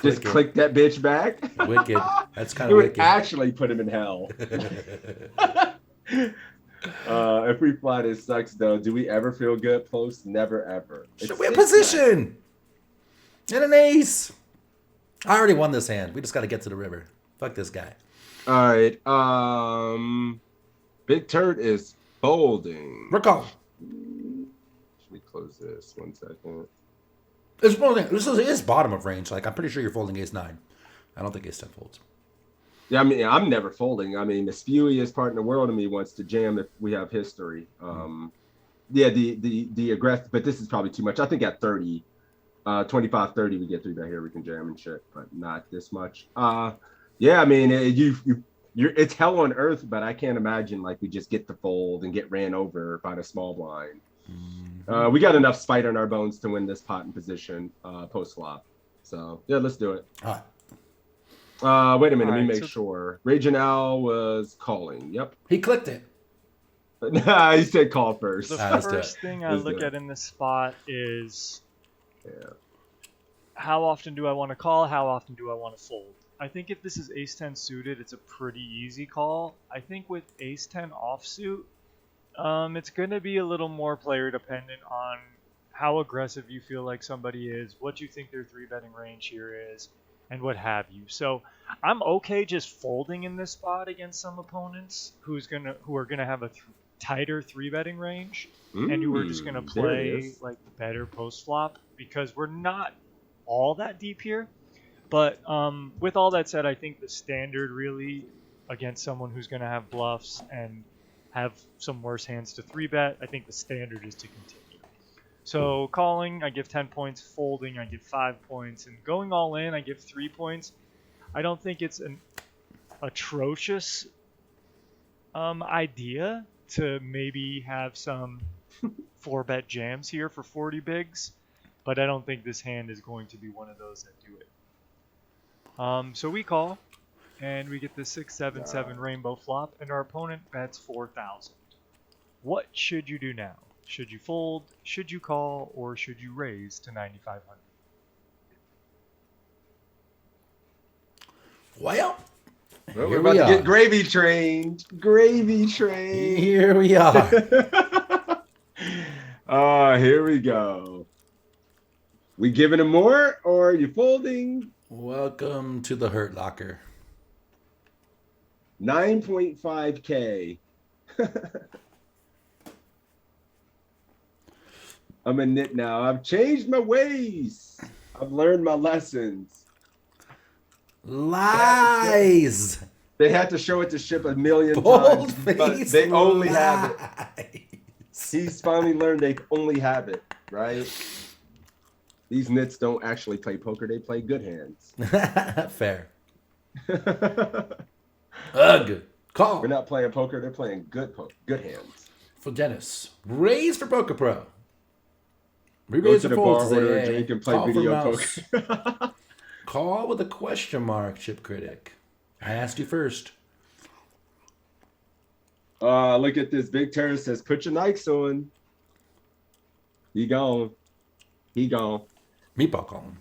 Just it. click that bitch back. Wicked. That's kind It of would wicked. actually put him in hell. If we fly this sucks though, do we ever feel good post? Never ever. It's We have 6-9. position. And an ace. I already won this hand. We just got to get to the river. Fuck this guy. All right. Big Turd is folding. Recall. Let me close this 1 second. It's folding. This is bottom of range. Like I'm pretty sure you're folding ace 9. I don't think ace 10 folds. Yeah, I mean, I'm never folding. I mean, the spewiest part in the world of me wants to jam if we have history. Yeah, the aggressive, but this is probably too much. I think at 30, 25, 30, we get 3-bet here. We can jam and shit, but not this much. Yeah, I mean, it's hell on earth, but I can't imagine like we just get the fold and get ran over by the small blind. We got enough spite on our bones to win this pot in position post flop. So yeah, let's do it. All right. Wait a minute, All let me right, make sure. Raging Al was calling. Yep. He clicked it. Nah, he said call first. The let's do first it. thing I Let's look do it. at in this spot is Yeah. how often do I want to call? How often do I want to fold? I think if this is ace 10 suited, it's a pretty easy call. I think with ace 10 offsuit, it's going to be a little more player dependent on how aggressive you feel like somebody is, what you think their 3-betting range here is, and what have you. So I'm okay just folding in this spot against some opponents who are gonna have a tighter 3-betting range and who are just gonna there it play is. like the better post flop because we're not all that deep here. But with all that said, I think the standard really against someone who's gonna have bluffs and have some worse hands to 3-bet, I think the standard is to continue. So calling, I give 10 points. Folding, I give 5 points. And going all in, I give 3 points. I don't think it's an atrocious idea to maybe have some 4-bet jams here for 40 bigs, but I don't think this hand is going to be one of those that do it. So we call, and we get the 6-7-7 rainbow flop, and our opponent bets 4,000. What should you do now? Should you fold, should you call, or should you raise to 9,500? Well, Well, here we're about we to are. get gravy trained. Gravy train. Here we are. Here we go. We giving him more, or are you folding? Welcome to the Hurt Locker. 9.5K. I'm a nit now. I've changed my ways. I've learned my lessons. Lies. They had to show it to ship a million Bold times, but face they only have it. He's finally learned they only have it, right? These nits don't actually play poker; they play good hands. Fair. Ugh. Call. We're not playing poker; they're playing good hands. For Dennis. Raise for Poker Pro. We Go raise to for the bar, folds order a today. drink, and play Call for video mouse. poker. Call with a question mark, Chip Critic. I asked you first. Look at this. Big Turn says, "Put your Nikes on." He gone. Meatball calling.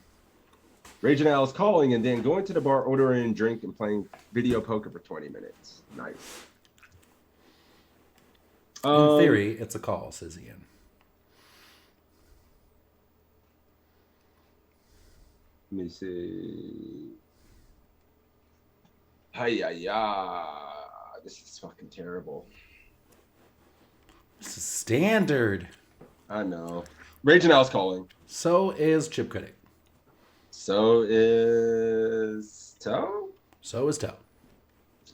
Raging Al's calling and then going to the bar, ordering a drink, and playing video poker for 20 minutes. Nice. In theory, it's a call, says Ian. Let me see. Hi. This is fucking terrible. This is standard. I know. Raging Al's calling. So is Chip Critic. So is Toe? So is Toe. Yeah.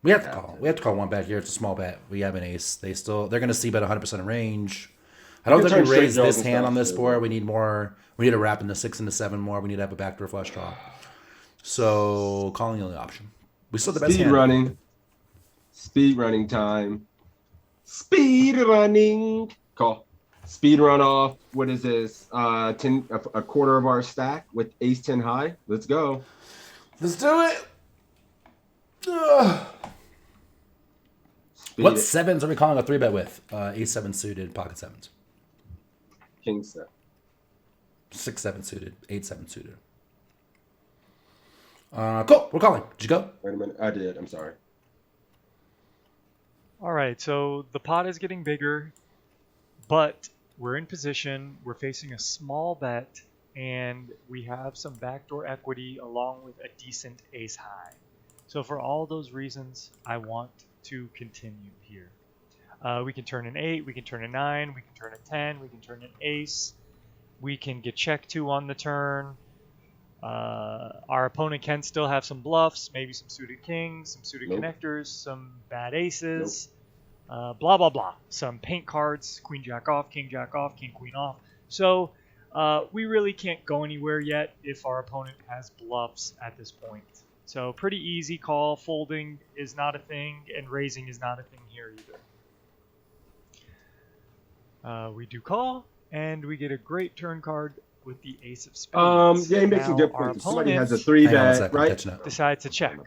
We have to call. We have to call one bet here. It's a small bet. We have an ace. They're going to see bet 100% of range. I don't think we raise this hand on this board. We need more. We need to wrap in the 6 and the 7 more. We need to have a backdoor flush draw. So calling the only option. We still have the best hand. Speed running time. Speed running. Call. Speed run off. What is this? 10, a quarter of our stack with ace 10 high. Let's go. Let's do it. Ugh. What sevens are we calling a 3-bet with? Ace 7 suited, pocket sevens. King 7. 6-7 suited, 8-7 suited. Cool. We're calling. Did you go? Wait a minute. I did. I'm sorry. All right, so the pot is getting bigger, but we're in position. We're facing a small bet, and we have some backdoor equity along with a decent ace high. So for all those reasons, I want to continue here. We can turn an 8, we can turn a 9, we can turn a 10, we can turn an ace. We can get check 2 on the turn. Our opponent can still have some bluffs, maybe some suited kings, some suited connectors, some bad aces, blah, blah, blah. Some paint cards, queen jack off, king queen off. So we really can't go anywhere yet if our opponent has bluffs at this point. So pretty easy call. Folding is not a thing, and raising is not a thing here either. We do call, and we get a great turn card with the ace of spades. Yeah, he makes a good point. Somebody has a 3-bet, right? Decides to check.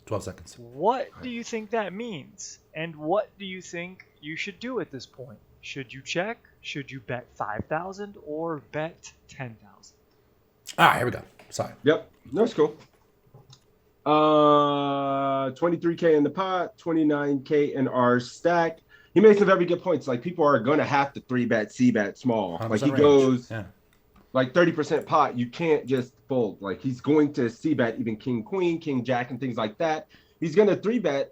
12 seconds. What do you think that means? And what do you think you should do at this point? Should you check? Should you bet 5,000 or bet 10,000? All right, here we go. Sorry. Yep. No, it's cool. 23K in the pot, 29K in our stack. He made some very good points. Like, people are going to have to 3-bet, C-bet small. Like, he goes like 30% pot. You can't just fold. Like, he's going to C-bet even king, queen, king, jack, and things like that. He's going to 3-bet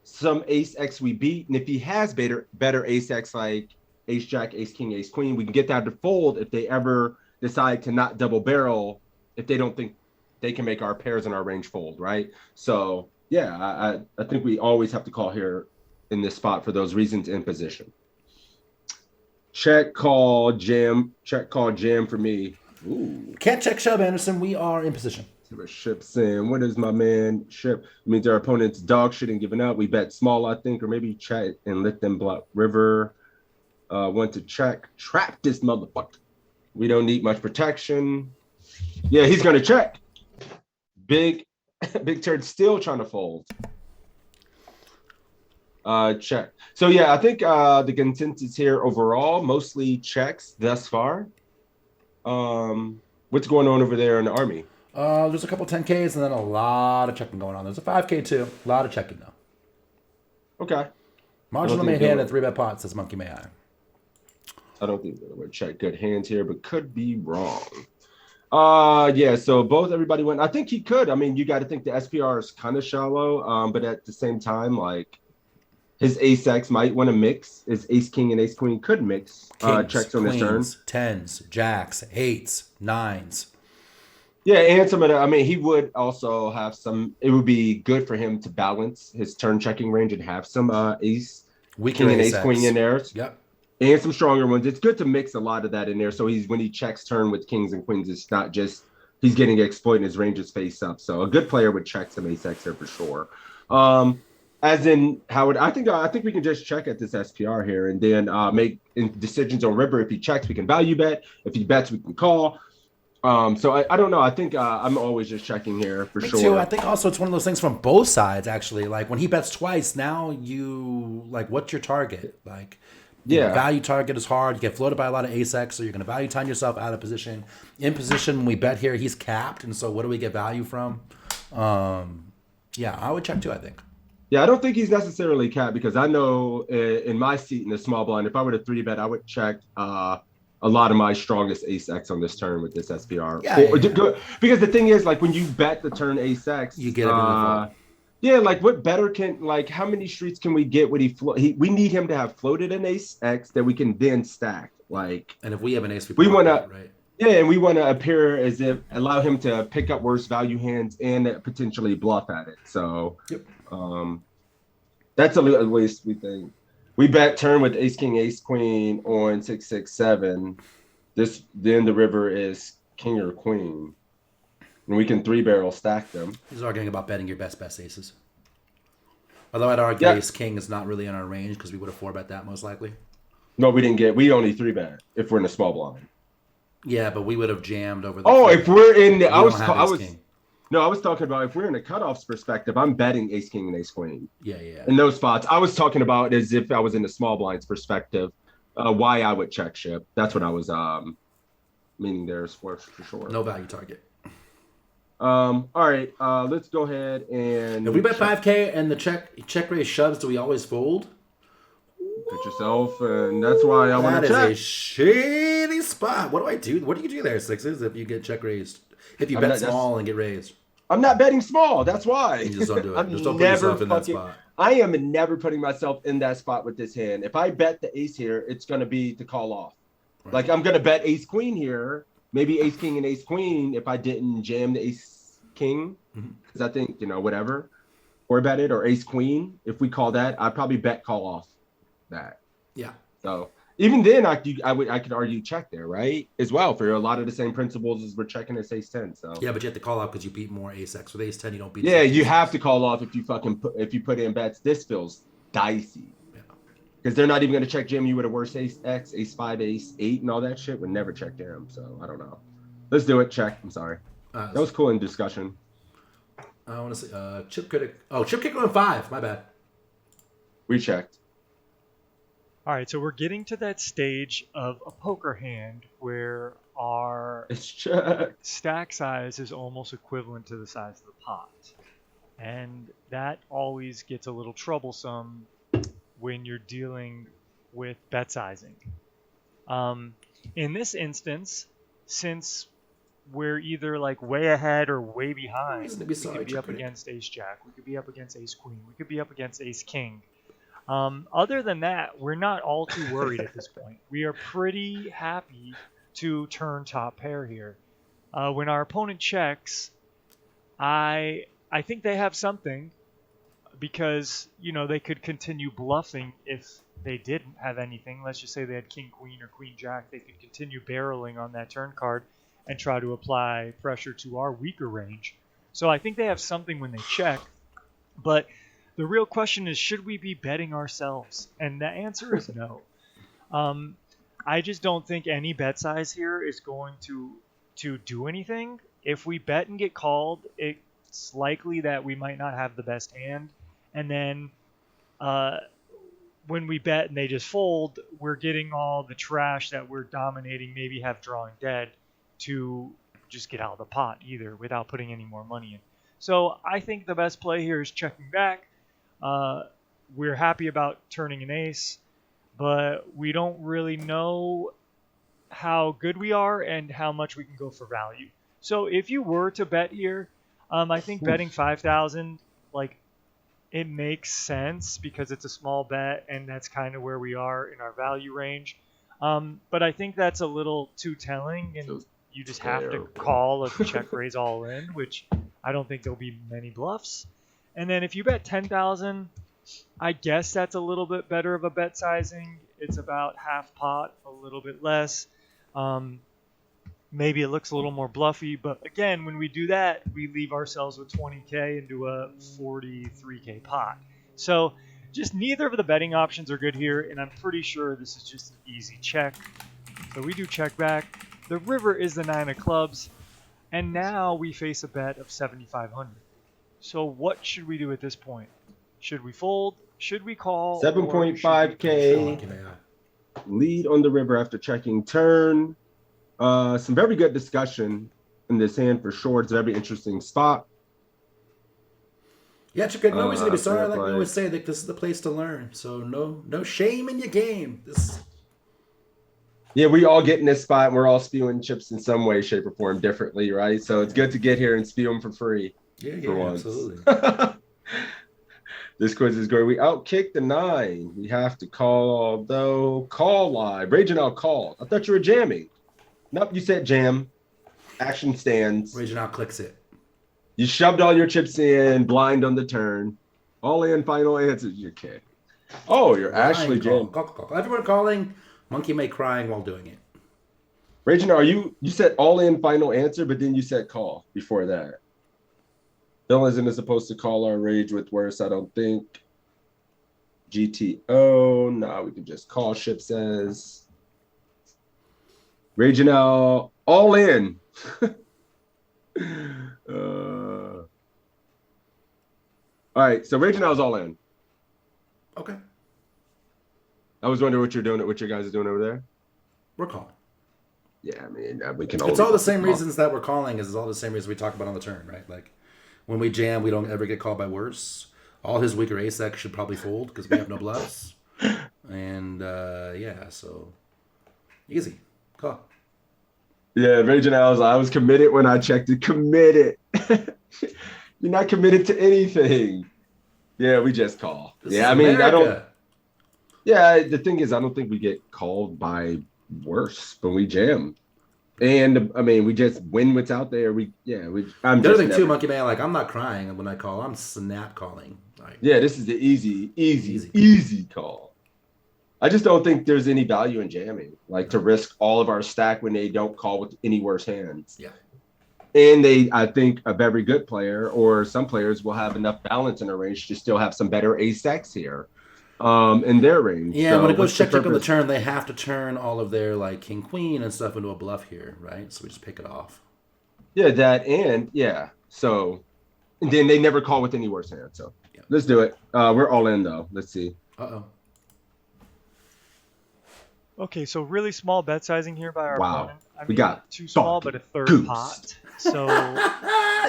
some ace X we beat. And if he has better ace X, like ace jack, ace king, ace queen, we can get that to fold if they ever decide to not double barrel, if they don't think they can make our pairs in our range fold, right? So, yeah, I think we always have to call here in this spot for those reasons in position. Check, call, jam. Check, call, jam for me. Ooh. Can't check shove, Anderson. We are in position. Ship saying, what is my man Ship? It means our opponent's dog shit and giving up. We bet small, I think, or maybe check and let them block river. Want to check. Trap this motherfucker. We don't need much protection. Yeah, he's going to check. Big Turd still trying to fold. Check. So, yeah, I think the consensus here overall, mostly checks thus far. What's going on over there in the army? There's a couple 10Ks and then a lot of checking going on. There's a 5K too. A lot of checking though. Okay. Marginal made hand at 3-bet pot, says Monkey May I. I don't think we're check good hands here, but could be wrong. Yeah, so everybody went. I think he could. I mean, you got to think the SPR is kind of shallow, but at the same time, like, his ace X might want to mix. His ace king and ace queen could mix. Kings, checks on his turn. 10s, jacks, 8s, 9s. Yeah, and some of the, I mean, he would also have some, it would be good for him to balance his turn checking range and have some ace Weaker king and ace ace queen X. in there, Yep. and some stronger ones. It's good to mix a lot of that in there. So when he checks turn with kings and queens, it's not just he's getting exploited. His range is face up. So a good player would check some ace X there for sure. As in Howard, I think we can just check at this SPR here and then make decisions on river. If he checks, we can value bet. If he bets, we can call. So I don't know. I think I'm always just checking here for sure. Too. I think also it's one of those things from both sides actually. Like when he bets twice, now you like what's your target? Like value target is hard. You get floated by a lot of ace X, so you're gonna value time yourself out of position. In position when we bet here, he's capped, and so what do we get value from? Yeah, I would check too, I think. Yeah, I don't think he's necessarily capped because I know in my seat in the small blind, if I were to 3-bet, I would check a lot of my strongest ace X on this turn with this SPR. Because the thing is, like when you bet the turn ace X, you get everything. Yeah, like what better can like how many streets can we get? Would we need him to have floated an ace X that we can then stack. Like, and if we have an ace, we want to right. Yeah, and we want to appear as if allow him to pick up worse value hands and potentially bluff at it. So, that's at least we think. We bet turn with ace king ace queen on 6-6-7. Then the river is king or queen, and we can 3-barrel stack them. He's arguing about betting your best aces. Although I'd argue ace king is not really in our range because we would have 4-bet that most likely. No, we didn't get. We only 3-bet if we're in a small blind. Yeah, but we would have jammed over the. Oh, if we're in the, I was talking about if we're in a cutoffs perspective, I'm betting ace king and ace queen. Yeah. In those spots, I was talking about as if I was in the small blinds perspective, why I would check ship. That's what I was meaning there is for sure. No value target. All right, let's go ahead and. If we bet 5K and the check raise shoves, do we always fold? Put yourself, and that's why I want to check. That is a shady spot. What do I do? What do you do there, Sixes, if you get check raised? If you bet small and get raised? I'm not betting small. That's why. You just don't do it. Just don't put yourself in that spot. I am never putting myself in that spot with this hand. If I bet the ace here, it's going to be to call off. Right. Like I'm going to bet ace queen here, maybe ace king and ace queen if I didn't jam the ace king. Because I think, whatever. Or bet it, or ace queen. If we call that, I'd probably bet call off that. Yeah. So even then, I could argue check there, right? As well for a lot of the same principles as we're checking this ace 10. So yeah, but you have to call off because you beat more ace X with ace 10. You don't beat. Yeah, you have to call off if you put in bets. This feels dicey. Yeah. Because they're not even going to check jam you with a worse ace X, ace 5, ace 8, and all that shit. Would never check jam. So I don't know. Let's do it. Check. I'm sorry. That was cool in discussion. I want to say chip critic. Oh, chip kicker on 5. My bad. We checked. All right, so we're getting to that stage of a poker hand where our stack size is almost equivalent to the size of the pot. And that always gets a little troublesome when you're dealing with bet sizing. In this instance, since we're either like way ahead or way behind, we could be up against ace jack, we could be up against ace queen, we could be up against ace king. Other than that, we're not all too worried at this point. We are pretty happy to turn top pair here. When our opponent checks, I think they have something because, they could continue bluffing if they didn't have anything. Let's just say they had king, queen, or queen, jack. They could continue barreling on that turn card and try to apply pressure to our weaker range. So I think they have something when they check, but the real question is, should we be betting ourselves? And the answer is no. I just don't think any bet size here is going to do anything. If we bet and get called, it's likely that we might not have the best hand. And then when we bet and they just fold, we're getting all the trash that we're dominating, maybe have drawing dead, to just get out of the pot either without putting any more money in. So I think the best play here is checking back. We're happy about turning an ace, but we don't really know how good we are and how much we can go for value. So if you were to bet here, I think betting 5,000, it makes sense because it's a small bet and that's kind of where we are in our value range. But I think that's a little too telling, and you just have to call a check raise all in, which I don't think there'll be many bluffs. And then if you bet 10,000, I guess that's a little bit better of a bet sizing. It's about half pot, a little bit less. Maybe it looks a little more bluffy, but again, when we do that, we leave ourselves with 20K into a 43K pot. So just neither of the betting options are good here, and I'm pretty sure this is just an easy check. So we do check back. The river is the 9 of clubs, and now we face a bet of 7,500. So what should we do at this point? Should we fold? Should we call? 7.5K lead on the river after checking turn. Some very good discussion in this hand for sure. It's a very interesting spot. Yeah, Chicken, no reason to be sorry. Like we always say, that this is the place to learn. So no shame in your game. Yeah, we all get in this spot and we're all spewing chips in some way, shape, or form differently, right? So it's good to get here and spew them for free. Yeah, absolutely. This quiz is great. We outkicked the 9. We have to call, though. Call live. Raging out call. I thought you were jamming. Nope, you said jam. Action stands. Raging out clicks it. You shoved all your chips in, blind on the turn. All in, final answers. You're kidding. Oh, you're actually jamming. Call. Everyone calling. Monkey May crying while doing it. Raging, you said all in, final answer, but then you said call before that. Bill isn't supposed to call our rage with worse, I don't think. GTO. No, we can just call, Ship says. Raging out all in. All right, so Raging out is all in. Okay. I was wondering what you guys are doing over there. We're calling. Yeah, I mean, we can. It's all the same reasons that we're calling. Is all the same reasons we talk about on the turn, right? Like when we jam, we don't ever get called by worse. All his weaker ace decks should probably fold because we have no bluffs. And yeah, so easy call. Yeah, Raging Owls, I was committed when I checked it. Committed. You're not committed to anything. Yeah, we just call. This yeah, I is mean, America. I don't. Yeah, the thing is, I don't think we get called by worse when we jam. And I mean, we just win what's out there. The other thing too, Monkey Man, like I'm not crying when I call. I'm snap calling. Like, yeah, this is the easy call. I just don't think there's any value in jamming, like to risk all of our stack when they don't call with any worse hands. Yeah. And I think a very good player or some players will have enough balance in their range to still have some better ace stacks here in their range. Yeah, so when it goes check on the turn, they have to turn all of their like king queen and stuff into a bluff here, right? So we just pick it off. Yeah, that and yeah. So and then they never call with any worse hands. So yeah. Let's do it. We're all in though. Let's see. Uh-oh. Okay, so really small bet sizing here by our opponent. I mean, we got too small, but a third goose. pot. So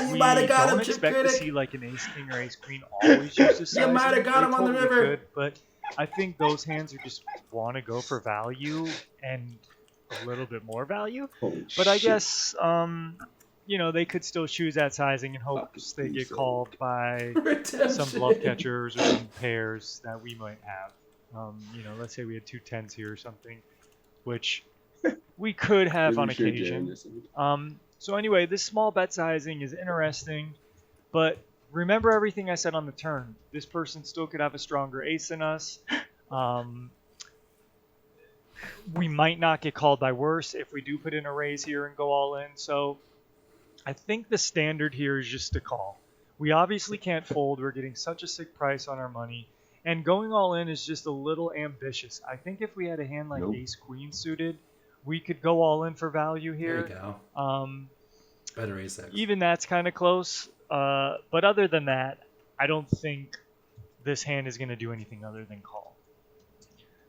You we might have got don't him, Chip expect to Critic. see like an ace king or ace queen always use this. You might have got him on the river. Could, but I think those hands are just want to go for value and a little bit more value. Holy But I shit. guess they could still choose that sizing in hopes they get called by some bluff catchers or some pairs that we might have. Let's say we had 2 10s here or something, which we could have on occasion. So anyway, this small bet sizing is interesting, but remember everything I said on the turn. This person still could have a stronger ace than us. We might not get called by worse if we do put in a raise here and go all in. So I think the standard here is just to call. We obviously can't fold. We're getting such a sick price on our money. And going all in is just a little ambitious. I think if we had a hand like ace queen suited, we could go all in for value here. There you go. Better ace X. Even that's kind of close. But other than that, I don't think this hand is going to do anything other than call.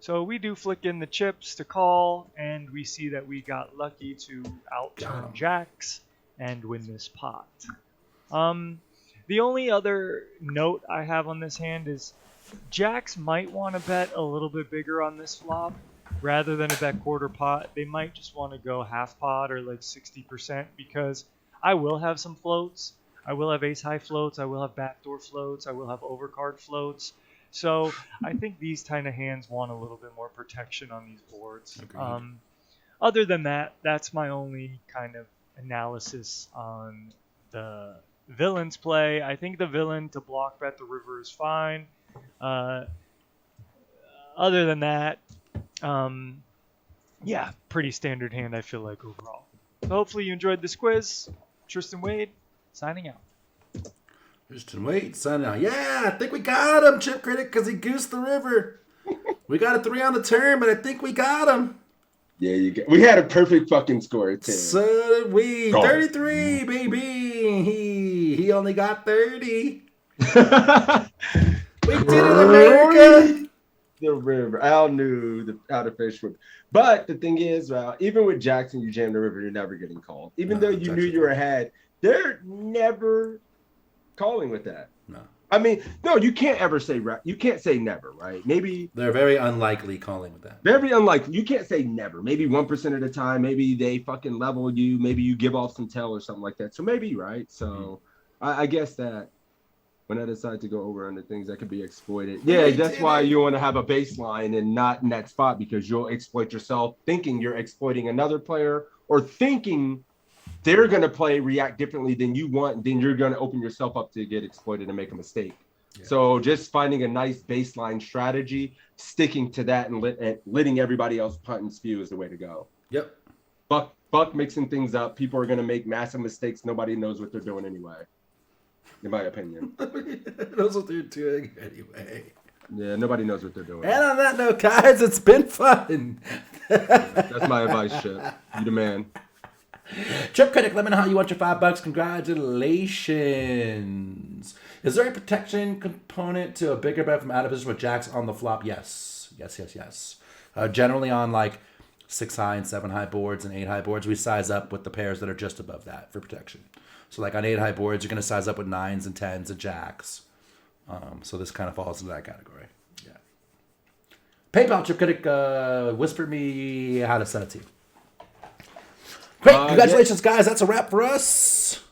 So we do flick in the chips to call, and we see that we got lucky to outturn jacks and win this pot. The only other note I have on this hand is jacks might want to bet a little bit bigger on this flop rather than a bet quarter pot. They might just want to go half pot or like 60% because I will have some floats. I will have ace high floats. I will have backdoor floats. I will have overcard floats. So I think these kind of hands want a little bit more protection on these boards. Other than that, that's my only kind of analysis on the villain's play. I think the villain to block bet the river is fine. Other than that, yeah, pretty standard hand, I feel like, overall. So hopefully you enjoyed this quiz. Tristan Wade, signing out. Tristan Wade, signing out. Yeah, I think we got him, Chip Critic, because he goosed the river. We got a 3 on the turn, but I think we got him. Yeah, we had a perfect fucking score, too. So did we. 33, baby. He only got 30. We did it, America. The river. Al knew how to fish with. But the thing is, even with Jackson, you jam the river, you're never getting called. Even though you knew you were ahead, they're never calling with that. No. I mean, no, you can't ever say you can't say never, right? Maybe they're very unlikely calling with that. Very unlikely. You can't say never. Maybe 1% of the time, maybe they fucking level you, maybe you give off some tail or something like that. So maybe, right? So I guess that when I decide to go over on the things that could be exploited, yeah, that's why you want to have a baseline and not in that spot, because you'll exploit yourself thinking you're exploiting another player or thinking they're going to react differently than you want, then you're going to open yourself up to get exploited and make a mistake. Yeah. So just finding a nice baseline strategy, sticking to that and letting everybody else punt and spew is the way to go. Yep. Buck mixing things up. People are going to make massive mistakes. Nobody knows what they're doing anyway, in my opinion. Knows what they're doing anyway. Yeah, nobody knows what they're doing. And on that note, guys, it's been fun. That's my advice, Chip. You the man. Chip Critic, let me know how you want your $5. Congratulations. Is there a protection component to a bigger bet from out of position with jacks on the flop? Yes. Generally on like 6 high and 7 high boards and 8 high boards, we size up with the pairs that are just above that for protection. So like on 8 high boards, you're going to size up with 9s and 10s and jacks. So this kind of falls into that category. Yeah. PayPal, Chip Critic, whisper me how to send it to you. Great, congratulations, guys. That's a wrap for us.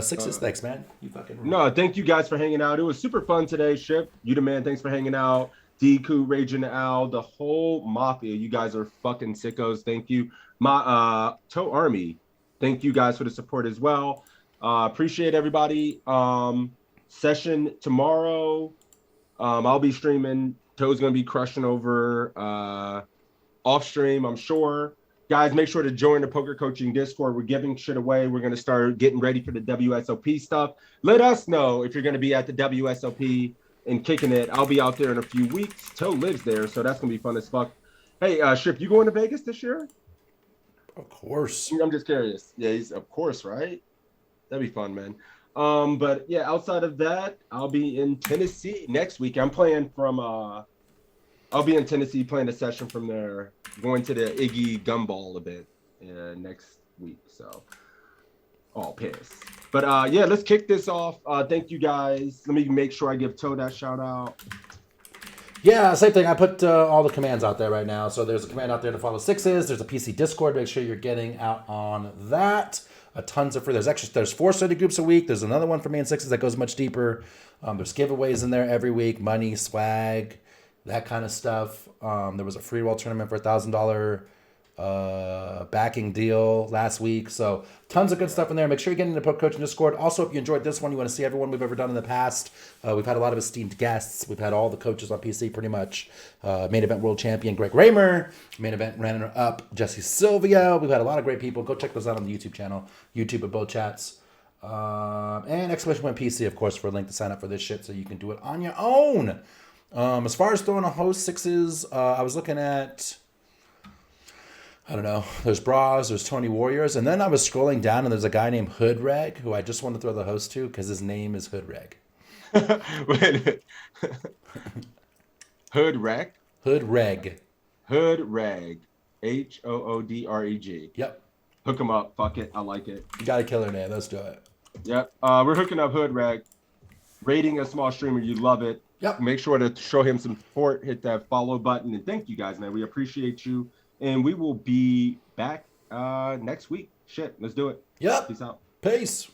Sixes, thanks, man. You fucking rule. No, thank you guys for hanging out. It was super fun today, Ship. You the man. Thanks for hanging out. Deku, Raging Al, the whole mafia. You guys are fucking sickos. Thank you. My Toe Army. Thank you guys for the support as well. Appreciate everybody. Session tomorrow. I'll be streaming. Toe's gonna be crushing over off stream, I'm sure. Guys, make sure to join the Poker Coaching Discord. We're giving shit away. We're going to start getting ready for the WSOP stuff. Let us know if you're going to be at the WSOP and kicking it. I'll be out there in a few weeks. Toe lives there, so that's going to be fun as fuck. Hey, Ship, you going to Vegas this year? Of course. I'm just curious. Yeah, of course, right? That'd be fun, man. But, yeah, outside of that, I'll be in Tennessee next week. I'm playing from I'll be in Tennessee playing a session from there, going to the Iggy Gumball a bit next week. So, all pissed. But, yeah, let's kick this off. Thank you, guys. Let me make sure I give Toe that shout out. Yeah, same thing. I put all the commands out there right now. So there's a command out there to follow sixes. There's a PC Discord. Make sure you're getting out on that. Tons of free. There's 4 study groups a week. There's another one for me and sixes that goes much deeper. There's giveaways in there every week. Money, swag, that kind of stuff. There was a free roll tournament for $1,000 backing deal last week. So tons of good stuff in there. Make sure you get into the Poker Coaching Discord. Also, if you enjoyed this one, you want to see everyone we've ever done in the past. We've had a lot of esteemed guests. We've had all the coaches on PC pretty much. Main event world champion Greg Raymer. Main event runner-up Jesse Sylvia. We've had a lot of great people. Go check those out on the YouTube channel. YouTube at Both Chats. And exclamation point PC, of course, for a link to sign up for this shit so you can do it on your own. As far as throwing a host sixes, I was looking at, I don't know, there's Bras, there's Tony Warriors, and then I was scrolling down and there's a guy named Hood Reg who I just want to throw the host to because his name is Hood Reg. Wait. Hood Reg? Hood Reg. Hood Reg. HOODREG. Yep. Hook him up. Fuck it. I like it. You got a killer name. Let's do it. Yep. We're hooking up Hood Reg. Rating a small streamer. You love it. Yep. Make sure to show him some support. Hit that follow button. And thank you guys, man. We appreciate you. And we will be back next week. Shit. Let's do it. Yep. Peace out. Peace.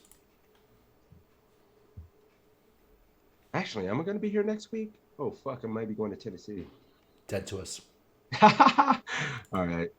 Actually, am I going to be here next week? Oh, fuck. I might be going to Tennessee. Dead to us. All right.